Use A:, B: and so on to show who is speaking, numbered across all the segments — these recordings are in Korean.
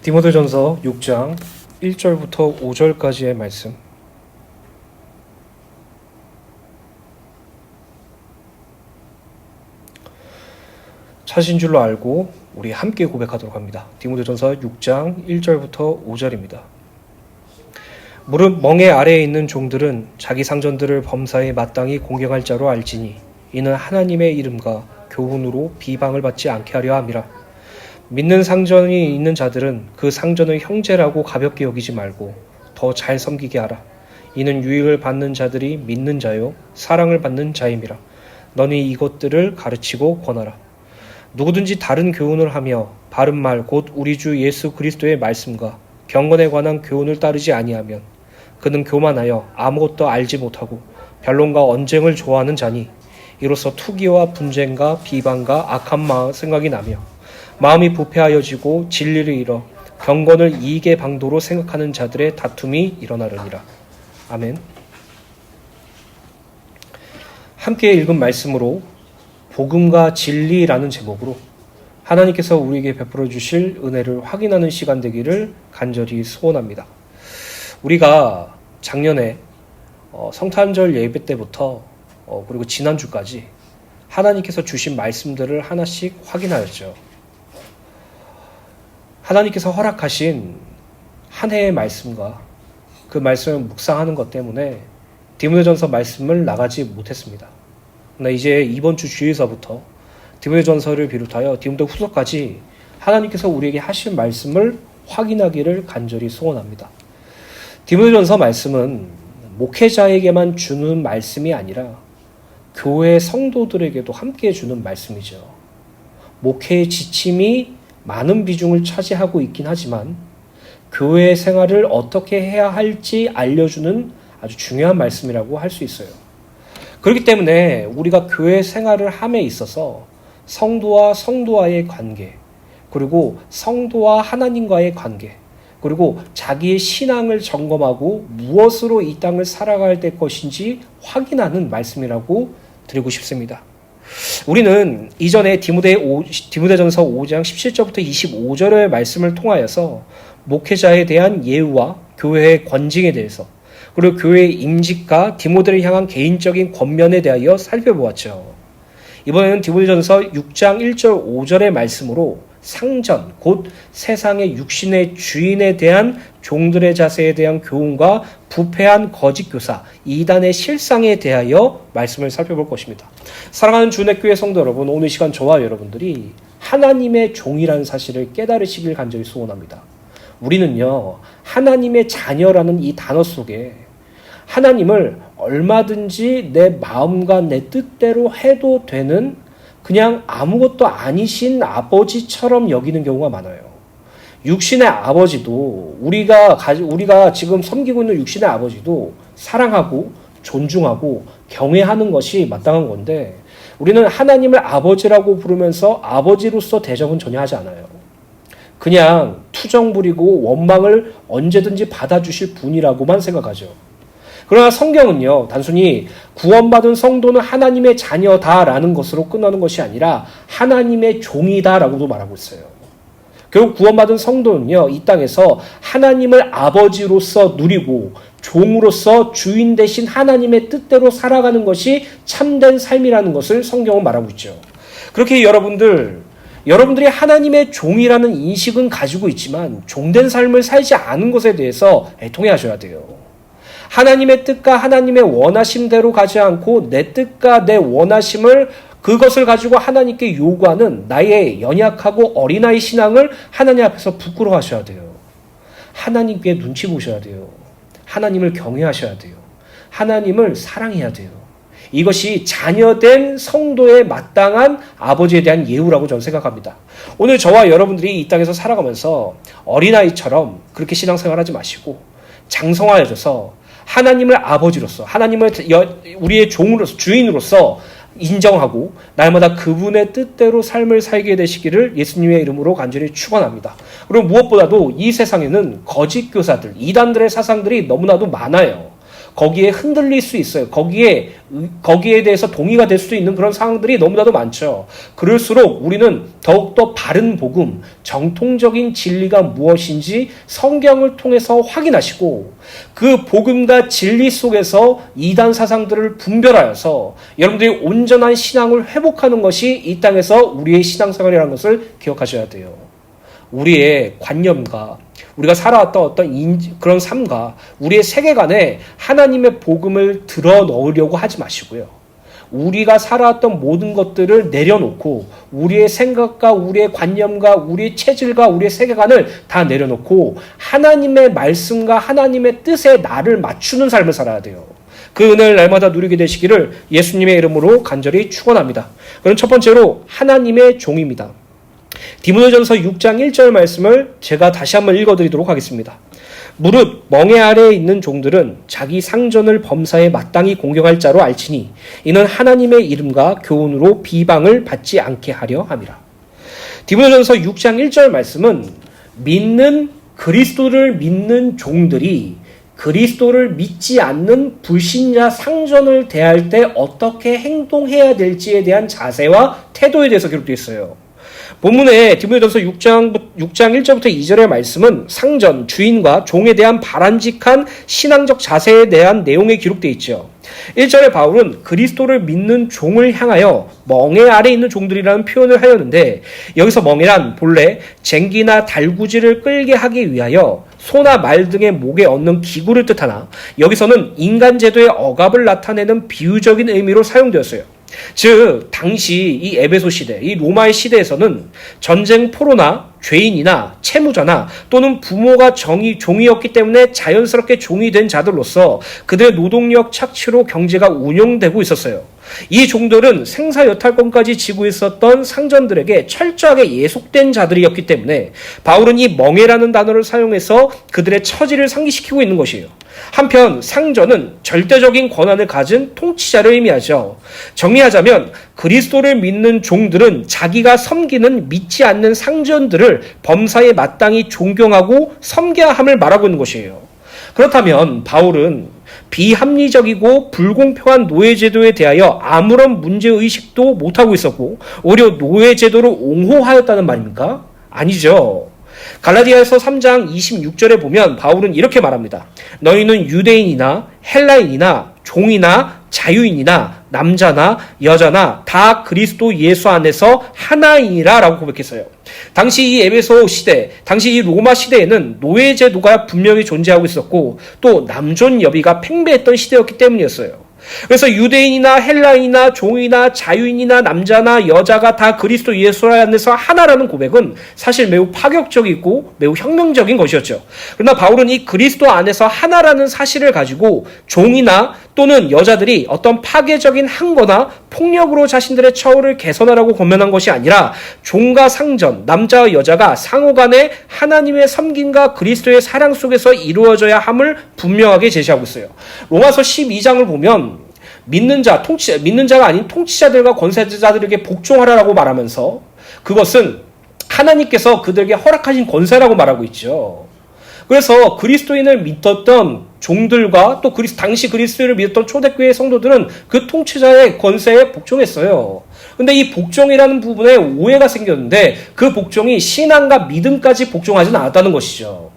A: 디모데전서 6장 1절부터 5절까지의 말씀. 찾으신 줄로 알고 우리 함께 고백하도록 합니다. 디모데전서 6장 1절부터 5절입니다. 무릇 멍에 아래에 있는 종들은 자기 상전들을 범사에 마땅히 공경할 자로 알지니 이는 하나님의 이름과 교훈으로 비방을 받지 않게 하려 함이라. 믿는 상전이 있는 자들은 그 상전을 형제라고 가볍게 여기지 말고 더 잘 섬기게 하라. 이는 유익을 받는 자들이 믿는 자요 사랑을 받는 자임이라. 너니 이것들을 가르치고 권하라. 누구든지 다른 교훈을 하며 바른 말 곧 우리 주 예수 그리스도의 말씀과 경건에 관한 교훈을 따르지 아니하면 그는 교만하여 아무것도 알지 못하고 변론과 언쟁을 좋아하는 자니 이로써 투기와 분쟁과 비방과 악한 생각이 나며 마음이 부패하여지고 진리를 잃어 경건을 이익의 방도로 생각하는 자들의 다툼이 일어나려니라. 아멘. 함께 읽은 말씀으로 복음과 진리라는 제목으로 하나님께서 우리에게 베풀어 주실 은혜를 확인하는 시간 되기를 간절히 소원합니다. 우리가 작년에 성탄절 예배 때부터 그리고 지난주까지 하나님께서 주신 말씀들을 하나씩 확인하였죠. 하나님께서 허락하신 한 해의 말씀과 그 말씀을 묵상하는 것 때문에 디모데전서 말씀을 나가지 못했습니다. 그러나 이제 이번 주 주일서부터 디모데전서를 비롯하여 디모데후서까지 하나님께서 우리에게 하신 말씀을 확인하기를 간절히 소원합니다. 디모데전서 말씀은 목회자에게만 주는 말씀이 아니라 교회 성도들에게도 함께 주는 말씀이죠. 목회의 지침이 많은 비중을 차지하고 있긴 하지만 교회 생활을 어떻게 해야 할지 알려주는 아주 중요한 말씀이라고 할 수 있어요. 그렇기 때문에 우리가 교회 생활을 함에 있어서 성도와 성도와의 관계, 그리고 성도와 하나님과의 관계, 그리고 자기의 신앙을 점검하고 무엇으로 이 땅을 살아갈 때 것인지 확인하는 말씀이라고 드리고 싶습니다. 우리는 이전에 디모데전서 5장 17절부터 25절의 말씀을 통하여서 목회자에 대한 예우와 교회의 권징에 대해서 그리고 교회의 임직과 디모데를 향한 개인적인 권면에 대하여 살펴보았죠. 이번에는 디모데전서 6장 1절 5절의 말씀으로 상전, 곧 세상의 육신의 주인에 대한 종들의 자세에 대한 교훈과 부패한 거짓 교사, 이단의 실상에 대하여 말씀을 살펴볼 것입니다. 사랑하는 주내교회 성도 여러분, 오늘 시간 저와 여러분들이 하나님의 종이라는 사실을 깨달으시길 간절히 소원합니다. 우리는요, 하나님의 자녀라는 이 단어 속에 하나님을 얼마든지 내 마음과 내 뜻대로 해도 되는 그냥 아무것도 아니신 아버지처럼 여기는 경우가 많아요. 육신의 아버지도 우리가 지금 섬기고 있는 육신의 아버지도 사랑하고 존중하고 경외하는 것이 마땅한 건데 우리는 하나님을 아버지라고 부르면서 아버지로서 대접은 전혀 하지 않아요. 그냥 투정 부리고 원망을 언제든지 받아주실 분이라고만 생각하죠. 그러나 성경은요, 단순히 구원받은 성도는 하나님의 자녀다라는 것으로 끝나는 것이 아니라 하나님의 종이다라고도 말하고 있어요. 결국 구원받은 성도는요, 이 땅에서 하나님을 아버지로서 누리고 종으로서 주인 되신 하나님의 뜻대로 살아가는 것이 참된 삶이라는 것을 성경은 말하고 있죠. 그렇게 여러분들이 하나님의 종이라는 인식은 가지고 있지만 종된 삶을 살지 않은 것에 대해서 애통해하셔야 돼요. 하나님의 뜻과 하나님의 원하심대로 가지 않고 내 뜻과 내 원하심을 그것을 가지고 하나님께 요구하는 나의 연약하고 어린아이 신앙을 하나님 앞에서 부끄러워하셔야 돼요. 하나님께 눈치 보셔야 돼요. 하나님을 경외하셔야 돼요. 하나님을 사랑해야 돼요. 이것이 자녀된 성도의 마땅한 아버지에 대한 예우라고 저는 생각합니다. 오늘 저와 여러분들이 이 땅에서 살아가면서 어린아이처럼 그렇게 신앙생활하지 마시고 장성하여져서 하나님을 아버지로서, 하나님을 우리의 종으로서, 주인으로서 인정하고 날마다 그분의 뜻대로 삶을 살게 되시기를 예수님의 이름으로 간절히 축원합니다. 그리고 무엇보다도 이 세상에는 거짓 교사들, 이단들의 사상들이 너무나도 많아요. 거기에 흔들릴 수 있어요. 거기에 대해서 동의가 될 수도 있는 그런 상황들이 너무나도 많죠. 그럴수록 우리는 더욱더 바른 복음, 정통적인 진리가 무엇인지 성경을 통해서 확인하시고 그 복음과 진리 속에서 이단 사상들을 분별하여서 여러분들이 온전한 신앙을 회복하는 것이 이 땅에서 우리의 신앙생활이라는 것을 기억하셔야 돼요. 우리의 관념과 우리가 살아왔던 어떤 그런 삶과 우리의 세계관에 하나님의 복음을 들어 넣으려고 하지 마시고요. 우리가 살아왔던 모든 것들을 내려놓고 우리의 생각과 우리의 관념과 우리의 체질과 우리의 세계관을 다 내려놓고 하나님의 말씀과 하나님의 뜻에 나를 맞추는 삶을 살아야 돼요. 그 은혜를 날마다 누리게 되시기를 예수님의 이름으로 간절히 축원합니다. 그럼 첫 번째로 하나님의 종입니다. 디모데전서 6장 1절 말씀을 제가 다시 한번 읽어드리도록 하겠습니다. 무릇 멍에 아래에 있는 종들은 자기 상전을 범사에 마땅히 공경할 자로 알지니 이는 하나님의 이름과 교훈으로 비방을 받지 않게 하려 함이라. 디모데전서 6장 1절 말씀은 그리스도를 믿는 종들이 그리스도를 믿지 않는 불신자 상전을 대할 때 어떻게 행동해야 될지에 대한 자세와 태도에 대해서 기록되어 있어요. 본문에 디모데전서 6장 1절부터 2절의 말씀은 상전, 주인과 종에 대한 바람직한 신앙적 자세에 대한 내용이 기록되어 있죠. 1절에 바울은 그리스도를 믿는 종을 향하여 멍에 아래 있는 종들이라는 표현을 하였는데 여기서 멍에란 본래 쟁기나 달구지를 끌게 하기 위하여 소나 말 등의 목에 얹는 기구를 뜻하나 여기서는 인간 제도의 억압을 나타내는 비유적인 의미로 사용되었어요. 즉 당시 이 에베소 시대, 이 로마의 시대에서는 전쟁 포로나 죄인이나 채무자나 또는 부모가 종이었기 때문에 자연스럽게 종이 된 자들로서 그들의 노동력 착취로 경제가 운영되고 있었어요. 이 종들은 생사여탈권까지 지고 있었던 상전들에게 철저하게 예속된 자들이었기 때문에 바울은 이 멍에라는 단어를 사용해서 그들의 처지를 상기시키고 있는 것이에요. 한편 상전은 절대적인 권한을 가진 통치자를 의미하죠. 정리하자면 그리스도를 믿는 종들은 자기가 섬기는 믿지 않는 상전들을 범사에 마땅히 존경하고 섬겨야 함을 말하고 있는 것이에요. 그렇다면 바울은 비합리적이고 불공평한 노예제도에 대하여 아무런 문제의식도 못하고 있었고 오히려 노예제도를 옹호하였다는 말입니까? 아니죠. 갈라디아서 3장 26절에 보면 바울은 이렇게 말합니다. 너희는 유대인이나 헬라인이나 종이나 자유인이나 남자나 여자나 다 그리스도 예수 안에서 하나이니라 라고 고백했어요. 당시 이 에베소 시대, 당시 이 로마 시대에는 노예제도가 분명히 존재하고 있었고 또 남존여비가 팽배했던 시대였기 때문이었어요. 그래서 유대인이나 헬라인이나 종이나 자유인이나 남자나 여자가 다 그리스도 예수 안에서 하나라는 고백은 사실 매우 파격적이고 매우 혁명적인 것이었죠. 그러나 바울은 이 그리스도 안에서 하나라는 사실을 가지고 종이나 또는 여자들이 어떤 파괴적인 항거나 폭력으로 자신들의 처우를 개선하라고 권면한 것이 아니라 종과 상전, 남자와 여자가 상호간에 하나님의 섬김과 그리스도의 사랑 속에서 이루어져야 함을 분명하게 제시하고 있어요. 로마서 12장을 보면 믿는 자가 아닌 통치자들과 권세자들에게 복종하라라고 말하면서 그것은 하나님께서 그들에게 허락하신 권세라고 말하고 있죠. 그래서 그리스도인을 믿었던 종들과 또 당시 그리스도인을 믿었던 초대교회 성도들은 그 통치자의 권세에 복종했어요. 근데 이 복종이라는 부분에 오해가 생겼는데 그 복종이 신앙과 믿음까지 복종하지는 않았다는 것이죠.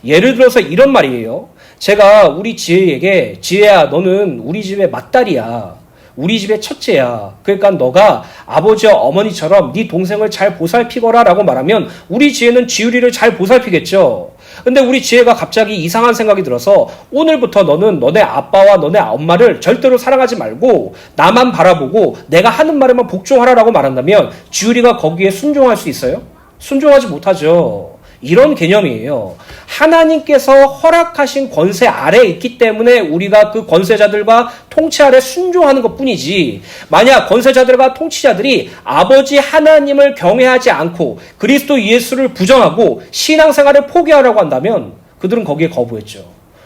A: 예를 들어서 이런 말이에요. 제가 우리 지혜에게 지혜야 너는 우리 집의 맏딸이야. 우리 집의 첫째야. 그러니까 너가 아버지와 어머니처럼 네 동생을 잘 보살피거라 라고 말하면 우리 지혜는 지우리를 잘 보살피겠죠. 근데 우리 지혜가 갑자기 이상한 생각이 들어서 오늘부터 너는 너네 아빠와 너네 엄마를 절대로 사랑하지 말고 나만 바라보고 내가 하는 말에만 복종하라라고 말한다면 지우리가 거기에 순종할 수 있어요? 순종하지 못하죠. 이런 개념이에요. 하나님께서 허락하신 권세 아래에 있기 때문에 우리가 그 권세자들과 통치 아래 순종하는 것뿐이지 만약 권세자들과 통치자들이 아버지 하나님을 경외하지 않고 그리스도 예수를 부정하고 신앙생활을 포기하라고 한다면 그들은 거기에 거부했죠.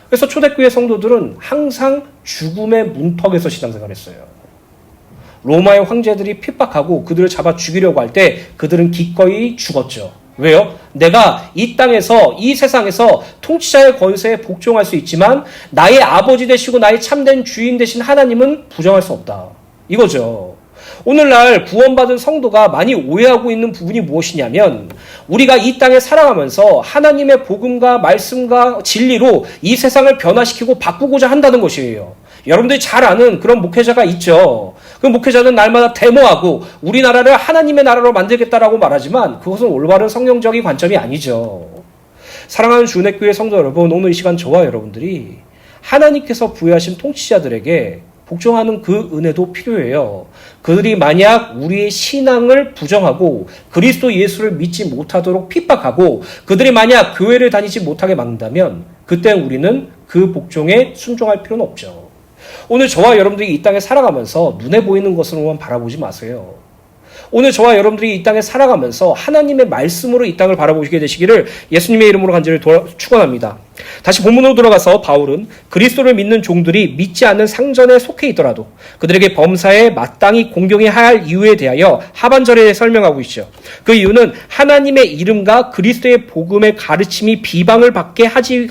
A: 그래서 초대교회 성도들은 항상 죽음의 문턱에서 신앙생활했어요. 로마의 황제들이 핍박하고 그들을 잡아 죽이려고 할 때 그들은 기꺼이 죽었죠. 왜요? 내가 이 땅에서, 이 세상에서 통치자의 권세에 복종할 수 있지만 나의 아버지 되시고 나의 참된 주인 되신 하나님은 부정할 수 없다. 이거죠. 오늘날 구원받은 성도가 많이 오해하고 있는 부분이 무엇이냐면 우리가 이 땅에 살아가면서 하나님의 복음과 말씀과 진리로 이 세상을 변화시키고 바꾸고자 한다는 것이에요. 여러분들이 잘 아는 그런 목회자가 있죠. 그 목회자는 날마다 데모하고 우리나라를 하나님의 나라로 만들겠다라고 말하지만 그것은 올바른 성경적인 관점이 아니죠. 사랑하는 주은혜교회 성도 여러분, 오늘 이 시간 저와 여러분들이 하나님께서 부여하신 통치자들에게 복종하는 그 은혜도 필요해요. 그들이 만약 우리의 신앙을 부정하고 그리스도 예수를 믿지 못하도록 핍박하고 그들이 만약 교회를 다니지 못하게 막는다면 그때 우리는 그 복종에 순종할 필요는 없죠. 오늘 저와 여러분들이 이 땅에 살아가면서 눈에 보이는 것으로만 바라보지 마세요. 오늘 저와 여러분들이 이 땅에 살아가면서 하나님의 말씀으로 이 땅을 바라보시게 되시기를 예수님의 이름으로 간절히 축원합니다. 다시 본문으로 돌아가서 바울은 그리스도를 믿는 종들이 믿지 않는 상전에 속해 있더라도 그들에게 범사에 마땅히 공경해야 할 이유에 대하여 하반절에 설명하고 있죠. 그 이유는 하나님의 이름과 그리스도의 복음의 가르침이 비방을 받게 하지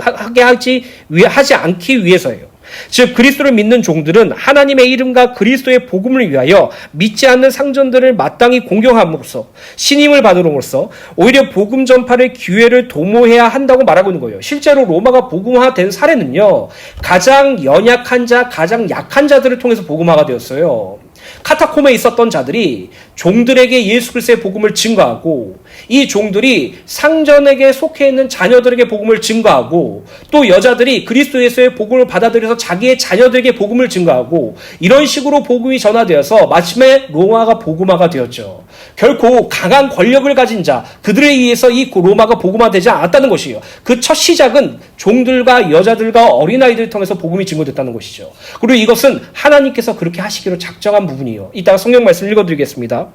A: 않기 위해서예요. 즉 그리스도를 믿는 종들은 하나님의 이름과 그리스도의 복음을 위하여 믿지 않는 상전들을 마땅히 공경함으로써 신임을 받음으로써 오히려 복음 전파의 기회를 도모해야 한다고 말하고 있는 거예요. 실제로 로마가 복음화된 사례는요, 가장 연약한 자, 가장 약한 자들을 통해서 복음화가 되었어요. 카타콤에 있었던 자들이 종들에게 예수 그리스도의 복음을 증거하고 이 종들이 상전에게 속해 있는 자녀들에게 복음을 증거하고 또 여자들이 그리스도 예수의 복음을 받아들여서 자기의 자녀들에게 복음을 증거하고 이런 식으로 복음이 전화되어서 마침내 로마가 복음화가 되었죠. 결코 강한 권력을 가진 자, 그들에 의해서 이 로마가 복음화되지 않았다는 것이에요. 그 첫 시작은 종들과 여자들과 어린아이들을 통해서 복음이 증거됐다는 것이죠. 그리고 이것은 하나님께서 그렇게 하시기로 작정한 부분이에요. 이따가 성경 말씀 읽어드리겠습니다.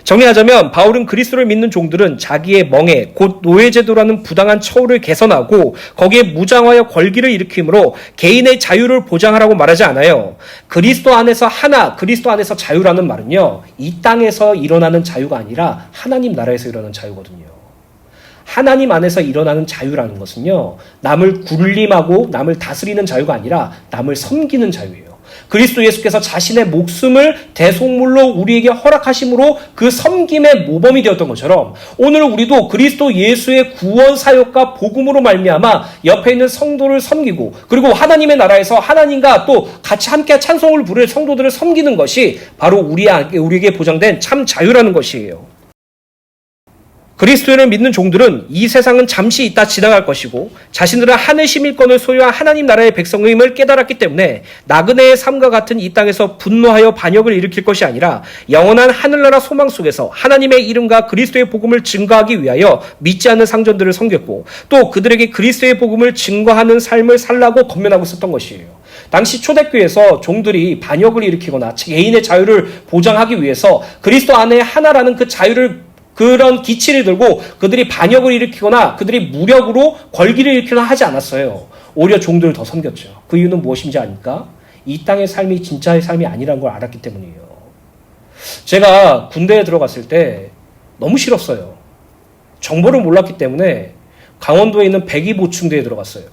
A: 정리하자면 바울은 그리스도를 믿는 종들은 자기의 멍에 곧 노예제도라는 부당한 처우를 개선하고 거기에 무장하여 권기를 일으킴으로 개인의 자유를 보장하라고 말하지 않아요. 그리스도 안에서 하나, 그리스도 안에서 자유라는 말은요, 이 땅에서 일어나는 자유가 아니라 하나님 나라에서 일어나는 자유거든요. 하나님 안에서 일어나는 자유라는 것은요, 남을 굴림하고 남을 다스리는 자유가 아니라 남을 섬기는 자유예요. 그리스도 예수께서 자신의 목숨을 대속물로 우리에게 허락하심으로 그 섬김의 모범이 되었던 것처럼 오늘 우리도 그리스도 예수의 구원 사역과 복음으로 말미암아 옆에 있는 성도를 섬기고 그리고 하나님의 나라에서 하나님과 또 같이 함께 찬송을 부를 성도들을 섬기는 것이 바로 우리에게 보장된 참 자유라는 것이에요. 그리스도를 믿는 종들은 이 세상은 잠시 있다 지나갈 것이고 자신들은 하늘 시민권을 소유한 하나님 나라의 백성임을 깨달았기 때문에 나그네의 삶과 같은 이 땅에서 분노하여 반역을 일으킬 것이 아니라 영원한 하늘나라 소망 속에서 하나님의 이름과 그리스도의 복음을 증거하기 위하여 믿지 않는 상전들을 섬겼고 또 그들에게 그리스도의 복음을 증거하는 삶을 살라고 권면하고 있었던 것이에요. 당시 초대교회에서 종들이 반역을 일으키거나 개인의 자유를 보장하기 위해서 그리스도 안에 하나라는 그 자유를 그런 기치를 들고 그들이 반역을 일으키거나 그들이 무력으로 권기를 일으키거나 하지 않았어요. 오히려 종들을 더 섬겼죠. 그 이유는 무엇인지 아닙니까? 이 땅의 삶이 진짜의 삶이 아니라는 걸 알았기 때문이에요. 제가 군대에 들어갔을 때 너무 싫었어요. 정보를 몰랐기 때문에 강원도에 있는 백이보충대에 들어갔어요.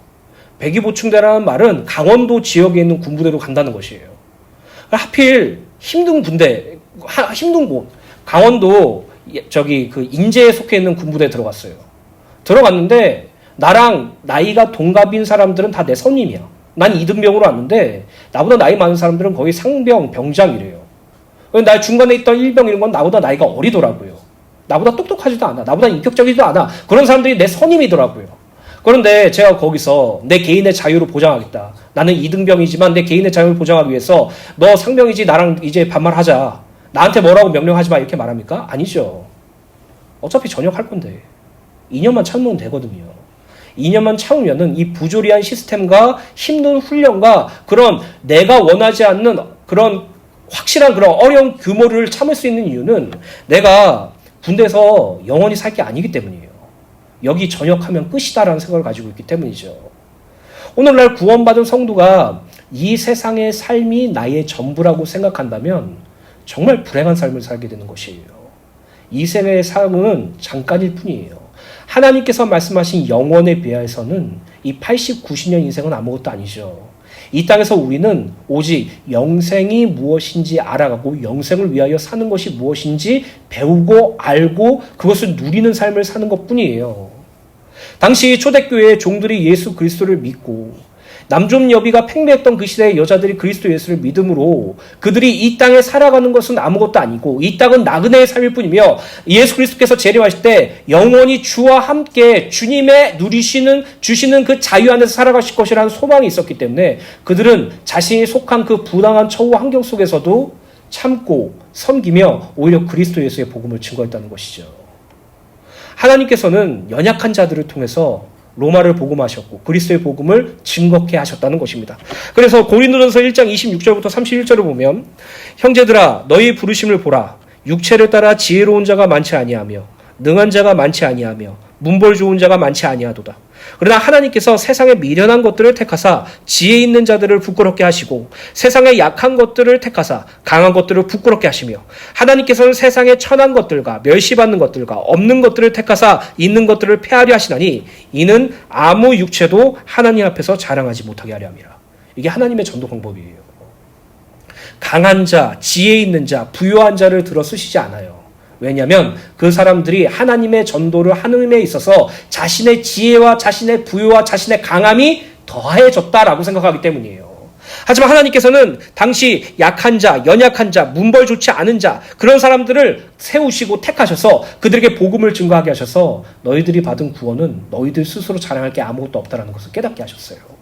A: 백이보충대라는 말은 강원도 지역에 있는 군부대로 간다는 것이에요. 하필 힘든 군대, 힘든 곳, 강원도 그 인제에 속해 있는 군부대에 들어갔어요. 들어갔는데 나랑 나이가 동갑인 사람들은 다 내 선임이야. 난 이등병으로 왔는데 나보다 나이 많은 사람들은 거의 상병, 병장이래요. 나 중간에 있던 일병 이런 건 나보다 나이가 어리더라고요. 나보다 똑똑하지도 않아. 나보다 인격적이지도 않아. 그런 사람들이 내 선임이더라고요. 그런데 제가 거기서 내 개인의 자유를 보장하겠다. 나는 이등병이지만 내 개인의 자유를 보장하기 위해서 너 상병이지 나랑 이제 반말하자. 나한테 뭐라고 명령하지 마 이렇게 말합니까? 아니죠. 어차피 전역할 건데 2년만 참으면 되거든요. 2년만 참으면은 이 부조리한 시스템과 힘든 훈련과 그런 내가 원하지 않는 그런 확실한 그런 어려운 규모를 참을 수 있는 이유는 내가 군대에서 영원히 살 게 아니기 때문이에요. 여기 전역하면 끝이다라는 생각을 가지고 있기 때문이죠. 오늘날 구원받은 성도가 이 세상의 삶이 나의 전부라고 생각한다면 정말 불행한 삶을 살게 되는 것이에요. 이 생의 삶은 잠깐일 뿐이에요. 하나님께서 말씀하신 영원에 비해서는 이 80, 90년 인생은 아무것도 아니죠. 이 땅에서 우리는 오직 영생이 무엇인지 알아가고 영생을 위하여 사는 것이 무엇인지 배우고 알고 그것을 누리는 삶을 사는 것뿐이에요. 당시 초대교회의 종들이 예수 그리스도를 믿고 남존 여비가 팽배했던 그 시대의 여자들이 그리스도 예수를 믿음으로 그들이 이 땅에 살아가는 것은 아무것도 아니고 이 땅은 나그네의 삶일 뿐이며 예수 그리스도께서 재림하실 때 영원히 주와 함께 주님의 주시는 그 자유 안에서 살아가실 것이라는 소망이 있었기 때문에 그들은 자신이 속한 그 부당한 처우 환경 속에서도 참고 섬기며 오히려 그리스도 예수의 복음을 증거했다는 것이죠. 하나님께서는 연약한 자들을 통해서 로마를 복음하셨고 그리스도의 복음을 증거케 하셨다는 것입니다. 그래서 고린도전서 1장 26절부터 31절을 보면 형제들아 너희 부르심을 보라. 육체를 따라 지혜로운 자가 많지 아니하며 능한 자가 많지 아니하며 문벌 좋은 자가 많지 아니하도다. 그러나 하나님께서 세상에 미련한 것들을 택하사 지혜 있는 자들을 부끄럽게 하시고 세상에 약한 것들을 택하사 강한 것들을 부끄럽게 하시며 하나님께서는 세상에 천한 것들과 멸시받는 것들과 없는 것들을 택하사 있는 것들을 폐하려 하시나니 이는 아무 육체도 하나님 앞에서 자랑하지 못하게 하려 함이라. 이게 하나님의 전도 방법이에요. 강한 자, 지혜 있는 자, 부유한 자를 들어 쓰시지 않아요. 왜냐하면 그 사람들이 하나님의 전도를 하는 데 있어서 자신의 지혜와 자신의 부유와 자신의 강함이 더해졌다라고 생각하기 때문이에요. 하지만 하나님께서는 당시 약한 자, 연약한 자, 문벌 좋지 않은 자 그런 사람들을 세우시고 택하셔서 그들에게 복음을 증거하게 하셔서 너희들이 받은 구원은 너희들 스스로 자랑할 게 아무것도 없다는 것을 깨닫게 하셨어요.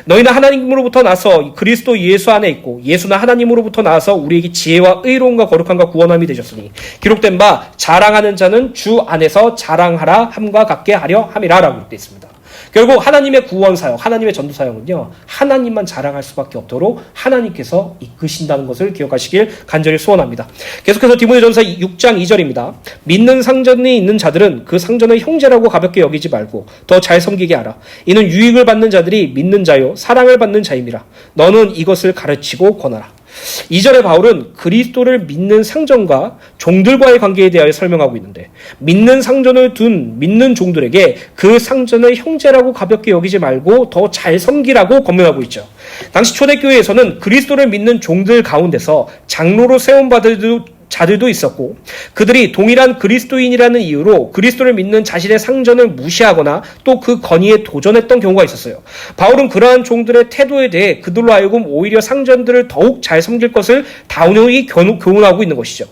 A: 너희는 하나님으로부터 나서 그리스도 예수 안에 있고 예수는 하나님으로부터 나와서 우리에게 지혜와 의로움과 거룩함과 구원함이 되셨으니 기록된 바 자랑하는 자는 주 안에서 자랑하라 함과 같게 하려 함이라 라고 되어 있습니다. 결국 하나님의 구원 사역, 하나님의 전도 사역은요 하나님만 자랑할 수밖에 없도록 하나님께서 이끄신다는 것을 기억하시길 간절히 소원합니다. 계속해서 디모데전서 6장 2절입니다. 믿는 상전이 있는 자들은 그 상전을 형제라고 가볍게 여기지 말고 더 잘 섬기게 하라. 이는 유익을 받는 자들이 믿는 자요 사랑을 받는 자임이라. 너는 이것을 가르치고 권하라. 2절에 바울은 그리스도를 믿는 상전과 종들과의 관계에 대하여 설명하고 있는데 믿는 상전을 둔 믿는 종들에게 그 상전을 형제라고 가볍게 여기지 말고 더 잘 섬기라고 권면하고 있죠. 당시 초대교회에서는 그리스도를 믿는 종들 가운데서 장로로 세움받을 자들도 있었고 그들이 동일한 그리스도인이라는 이유로 그리스도를 믿는 자신의 상전을 무시하거나 또 그 건의에 도전했던 경우가 있었어요. 바울은 그러한 종들의 태도에 대해 그들로 하여금 오히려 상전들을 더욱 잘 섬길 것을 다운히 교훈하고 있는 것이죠.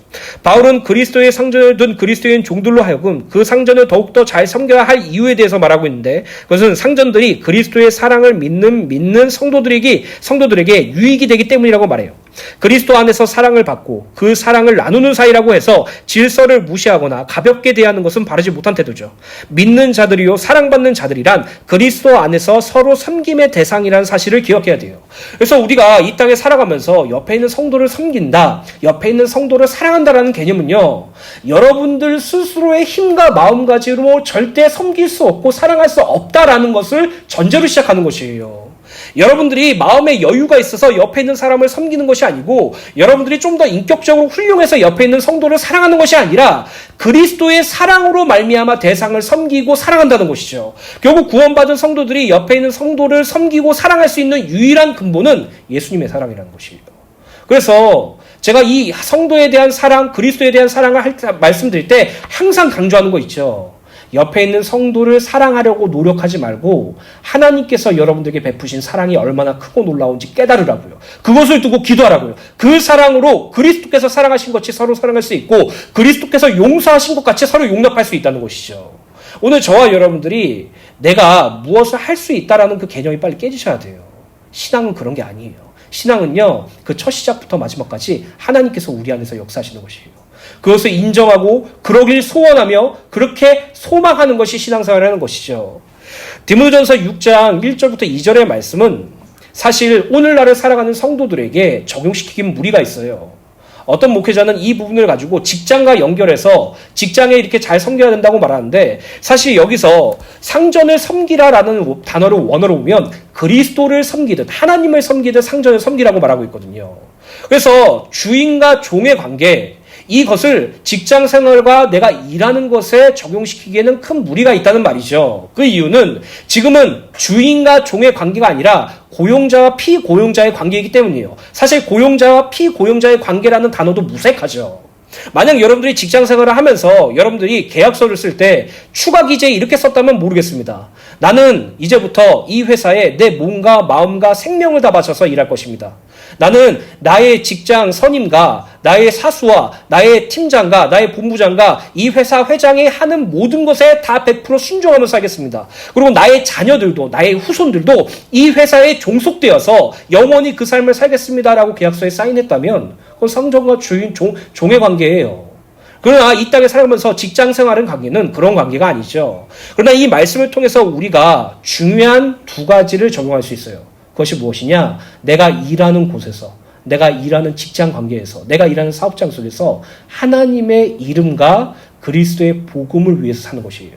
A: 바울은 그리스도의 상전을 둔 그리스도인 종들로 하여금 그 상전을 더욱더 잘 섬겨야 할 이유에 대해서 말하고 있는데 그것은 상전들이 그리스도의 사랑을 믿는 성도들에게 유익이 되기 때문이라고 말해요. 그리스도 안에서 사랑을 받고 그 사랑을 나누는 사이라고 해서 질서를 무시하거나 가볍게 대하는 것은 바르지 못한 태도죠. 믿는 자들이요 사랑받는 자들이란 그리스도 안에서 서로 섬김의 대상이라는 사실을 기억해야 돼요. 그래서 우리가 이 땅에 살아가면서 옆에 있는 성도를 섬긴다, 옆에 있는 성도를 사랑한다라는 개념은요 여러분들 스스로의 힘과 마음가짐으로 절대 섬길 수 없고 사랑할 수 없다라는 것을 전제로 시작하는 것이에요. 여러분들이 마음에 여유가 있어서 옆에 있는 사람을 섬기는 것이 아니고 여러분들이 좀 더 인격적으로 훌륭해서 옆에 있는 성도를 사랑하는 것이 아니라 그리스도의 사랑으로 말미암아 대상을 섬기고 사랑한다는 것이죠. 결국 구원받은 성도들이 옆에 있는 성도를 섬기고 사랑할 수 있는 유일한 근본은 예수님의 사랑이라는 것이에요. 그래서 제가 이 성도에 대한 사랑, 그리스도에 대한 사랑을 말씀드릴 때 항상 강조하는 거 있죠. 옆에 있는 성도를 사랑하려고 노력하지 말고 하나님께서 여러분들에게 베푸신 사랑이 얼마나 크고 놀라운지 깨달으라고요. 그것을 두고 기도하라고요. 그 사랑으로 그리스도께서 사랑하신 것이 서로 사랑할 수 있고 그리스도께서 용서하신 것 같이 서로 용납할 수 있다는 것이죠. 오늘 저와 여러분들이 내가 무엇을 할 수 있다라는 그 개념이 빨리 깨지셔야 돼요. 신앙은 그런 게 아니에요. 신앙은요 그 첫 시작부터 마지막까지 하나님께서 우리 안에서 역사하시는 것이에요. 그것을 인정하고 그러길 소원하며 그렇게 소망하는 것이 신앙생활이라는 것이죠. 디모데전서 6장 1절부터 2절의 말씀은 사실 오늘날을 살아가는 성도들에게 적용시키긴 무리가 있어요. 어떤 목회자는 이 부분을 가지고 직장과 연결해서 직장에 이렇게 잘 섬겨야 된다고 말하는데 사실 여기서 상전을 섬기라라는 단어를 원어로 보면 그리스도를 섬기듯 하나님을 섬기듯 상전을 섬기라고 말하고 있거든요. 그래서 주인과 종의 관계 이것을 직장 생활과 내가 일하는 것에 적용시키기에는 큰 무리가 있다는 말이죠. 그 이유는 지금은 주인과 종의 관계가 아니라 고용자와 피고용자의 관계이기 때문이에요. 사실 고용자와 피고용자의 관계라는 단어도 무색하죠. 만약 여러분들이 직장 생활을 하면서 여러분들이 계약서를 쓸 때 추가 기재에 이렇게 썼다면 모르겠습니다. 나는 이제부터 이 회사에 내 몸과 마음과 생명을 다 바쳐서 일할 것입니다. 나는 나의 직장 선임과 나의 사수와 나의 팀장과 나의 본부장과 이 회사 회장이 하는 모든 것에 다 100% 순종하면서 살겠습니다. 그리고 나의 자녀들도 나의 후손들도 이 회사에 종속되어서 영원히 그 삶을 살겠습니다라고 계약서에 사인했다면 그건 상정과 주인, 종의 관계예요. 그러나 이 땅에 살면서 직장 생활의 관계는 그런 관계가 아니죠. 그러나 이 말씀을 통해서 우리가 중요한 두 가지를 적용할 수 있어요. 그것이 무엇이냐? 내가 일하는 곳에서, 내가 일하는 직장 관계에서, 내가 일하는 사업장 속에서 하나님의 이름과 그리스도의 복음을 위해서 사는 것이에요.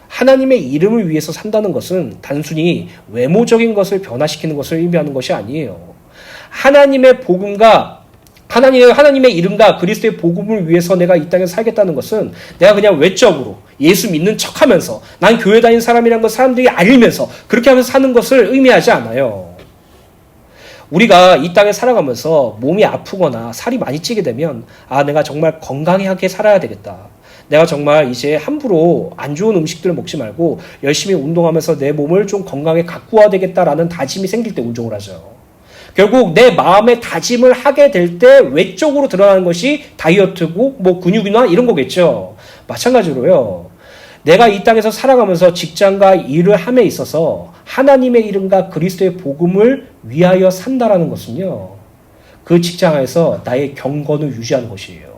A: 하나님의 이름을 위해서 산다는 것은 단순히 외모적인 것을 변화시키는 것을 의미하는 것이 아니에요. 하나님의 복음과 하나님의 이름과 그리스도의 복음을 위해서 내가 이 땅에 살겠다는 것은 내가 그냥 외적으로 예수 믿는 척하면서 난 교회 다니는 사람이라는 걸 사람들이 알면서 그렇게 하면서 사는 것을 의미하지 않아요. 우리가 이 땅에 살아가면서 몸이 아프거나 살이 많이 찌게 되면 내가 정말 건강하게 살아야 되겠다. 내가 정말 이제 함부로 안 좋은 음식들을 먹지 말고 열심히 운동하면서 내 몸을 좀 건강하게 가꾸어야 되겠다라는 다짐이 생길 때 운동을 하죠. 결국 내 마음의 다짐을 하게 될 때 외적으로 드러나는 것이 다이어트고 근육이나 이런 거겠죠. 마찬가지로요. 내가 이 땅에서 살아가면서 직장과 일을 함에 있어서 하나님의 이름과 그리스도의 복음을 위하여 산다라는 것은요. 그 직장에서 나의 경건을 유지하는 것이에요.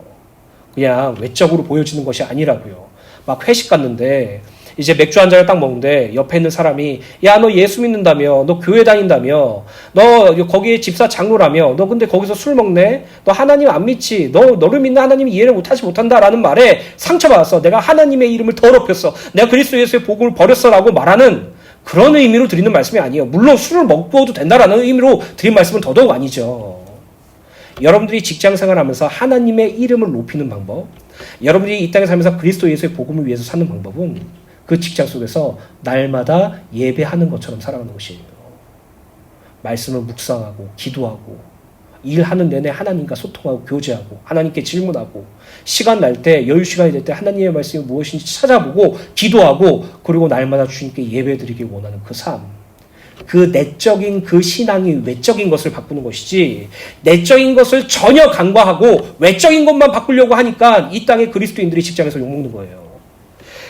A: 그냥 외적으로 보여지는 것이 아니라고요. 막 회식 갔는데 이제 맥주 한 잔을 딱 먹는데 옆에 있는 사람이 야, 너 예수 믿는다며, 너 교회 다닌다며, 너 거기에 집사 장로라며, 너 근데 거기서 술 먹네? 너 하나님 안 믿지? 너를 믿는 하나님이 이해를 못한다라는 말에 상처받았어. 내가 하나님의 이름을 더럽혔어. 내가 그리스도 예수의 복음을 버렸어라고 말하는 그런 의미로 드리는 말씀이 아니에요. 물론 술을 먹어도 된다라는 의미로 드린 말씀은 더더욱 아니죠. 여러분들이 직장 생활하면서 하나님의 이름을 높이는 방법, 여러분들이 이 땅에 살면서 그리스도 예수의 복음을 위해서 사는 방법은 그 직장 속에서 날마다 예배하는 것처럼 살아가는 것이에요. 말씀을 묵상하고 기도하고 일하는 내내 하나님과 소통하고 교제하고 하나님께 질문하고 시간 날 때 여유 시간이 될 때 하나님의 말씀이 무엇인지 찾아보고 기도하고 그리고 날마다 주님께 예배드리기 원하는 그 삶. 그 내적인 그 신앙이 외적인 것을 바꾸는 것이지 내적인 것을 전혀 간과하고 외적인 것만 바꾸려고 하니까 이 땅의 그리스도인들이 직장에서 욕먹는 거예요.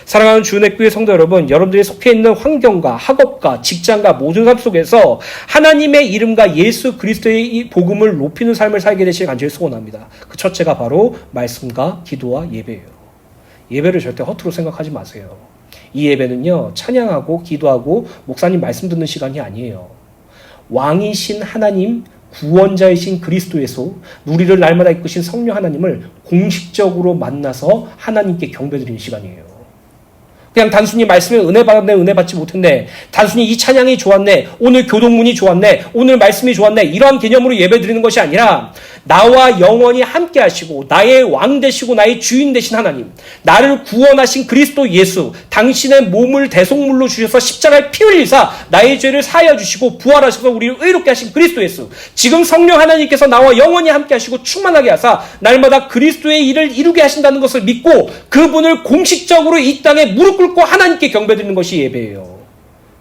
A: 사랑하는 주은혜 교회 성도 여러분, 여러분들이 속해 있는 환경과 학업과 직장과 모든 삶 속에서 하나님의 이름과 예수 그리스도의 이 복음을 높이는 삶을 살게 되시길 간절히 소원합니다. 그 첫째가 바로 말씀과 기도와 예배예요. 예배를 절대 허투루 생각하지 마세요. 이 예배는요, 찬양하고 기도하고 목사님 말씀 듣는 시간이 아니에요. 왕이신 하나님, 구원자이신 그리스도 예수, 우리를 날마다 이끄신 성령 하나님을 공식적으로 만나서 하나님께 경배드리는 시간이에요. 그냥 단순히 말씀에 은혜 받았네, 은혜 받지 못했네, 단순히 이 찬양이 좋았네, 오늘 교동문이 좋았네, 오늘 말씀이 좋았네, 이러한 개념으로 예배 드리는 것이 아니라 나와 영원히 함께 하시고 나의 왕 되시고 나의 주인 되신 하나님, 나를 구원하신 그리스도 예수, 당신의 몸을 대속물로 주셔서 십자가에 피 흘리사 나의 죄를 사하여 주시고 부활하셔서 우리를 의롭게 하신 그리스도 예수, 지금 성령 하나님께서 나와 영원히 함께 하시고 충만하게 하사 날마다 그리스도의 일을 이루게 하신다는 것을 믿고 그분을 공식적으로 이 땅에 무릎 꿇고 하나님께 경배드리는 것이 예배예요.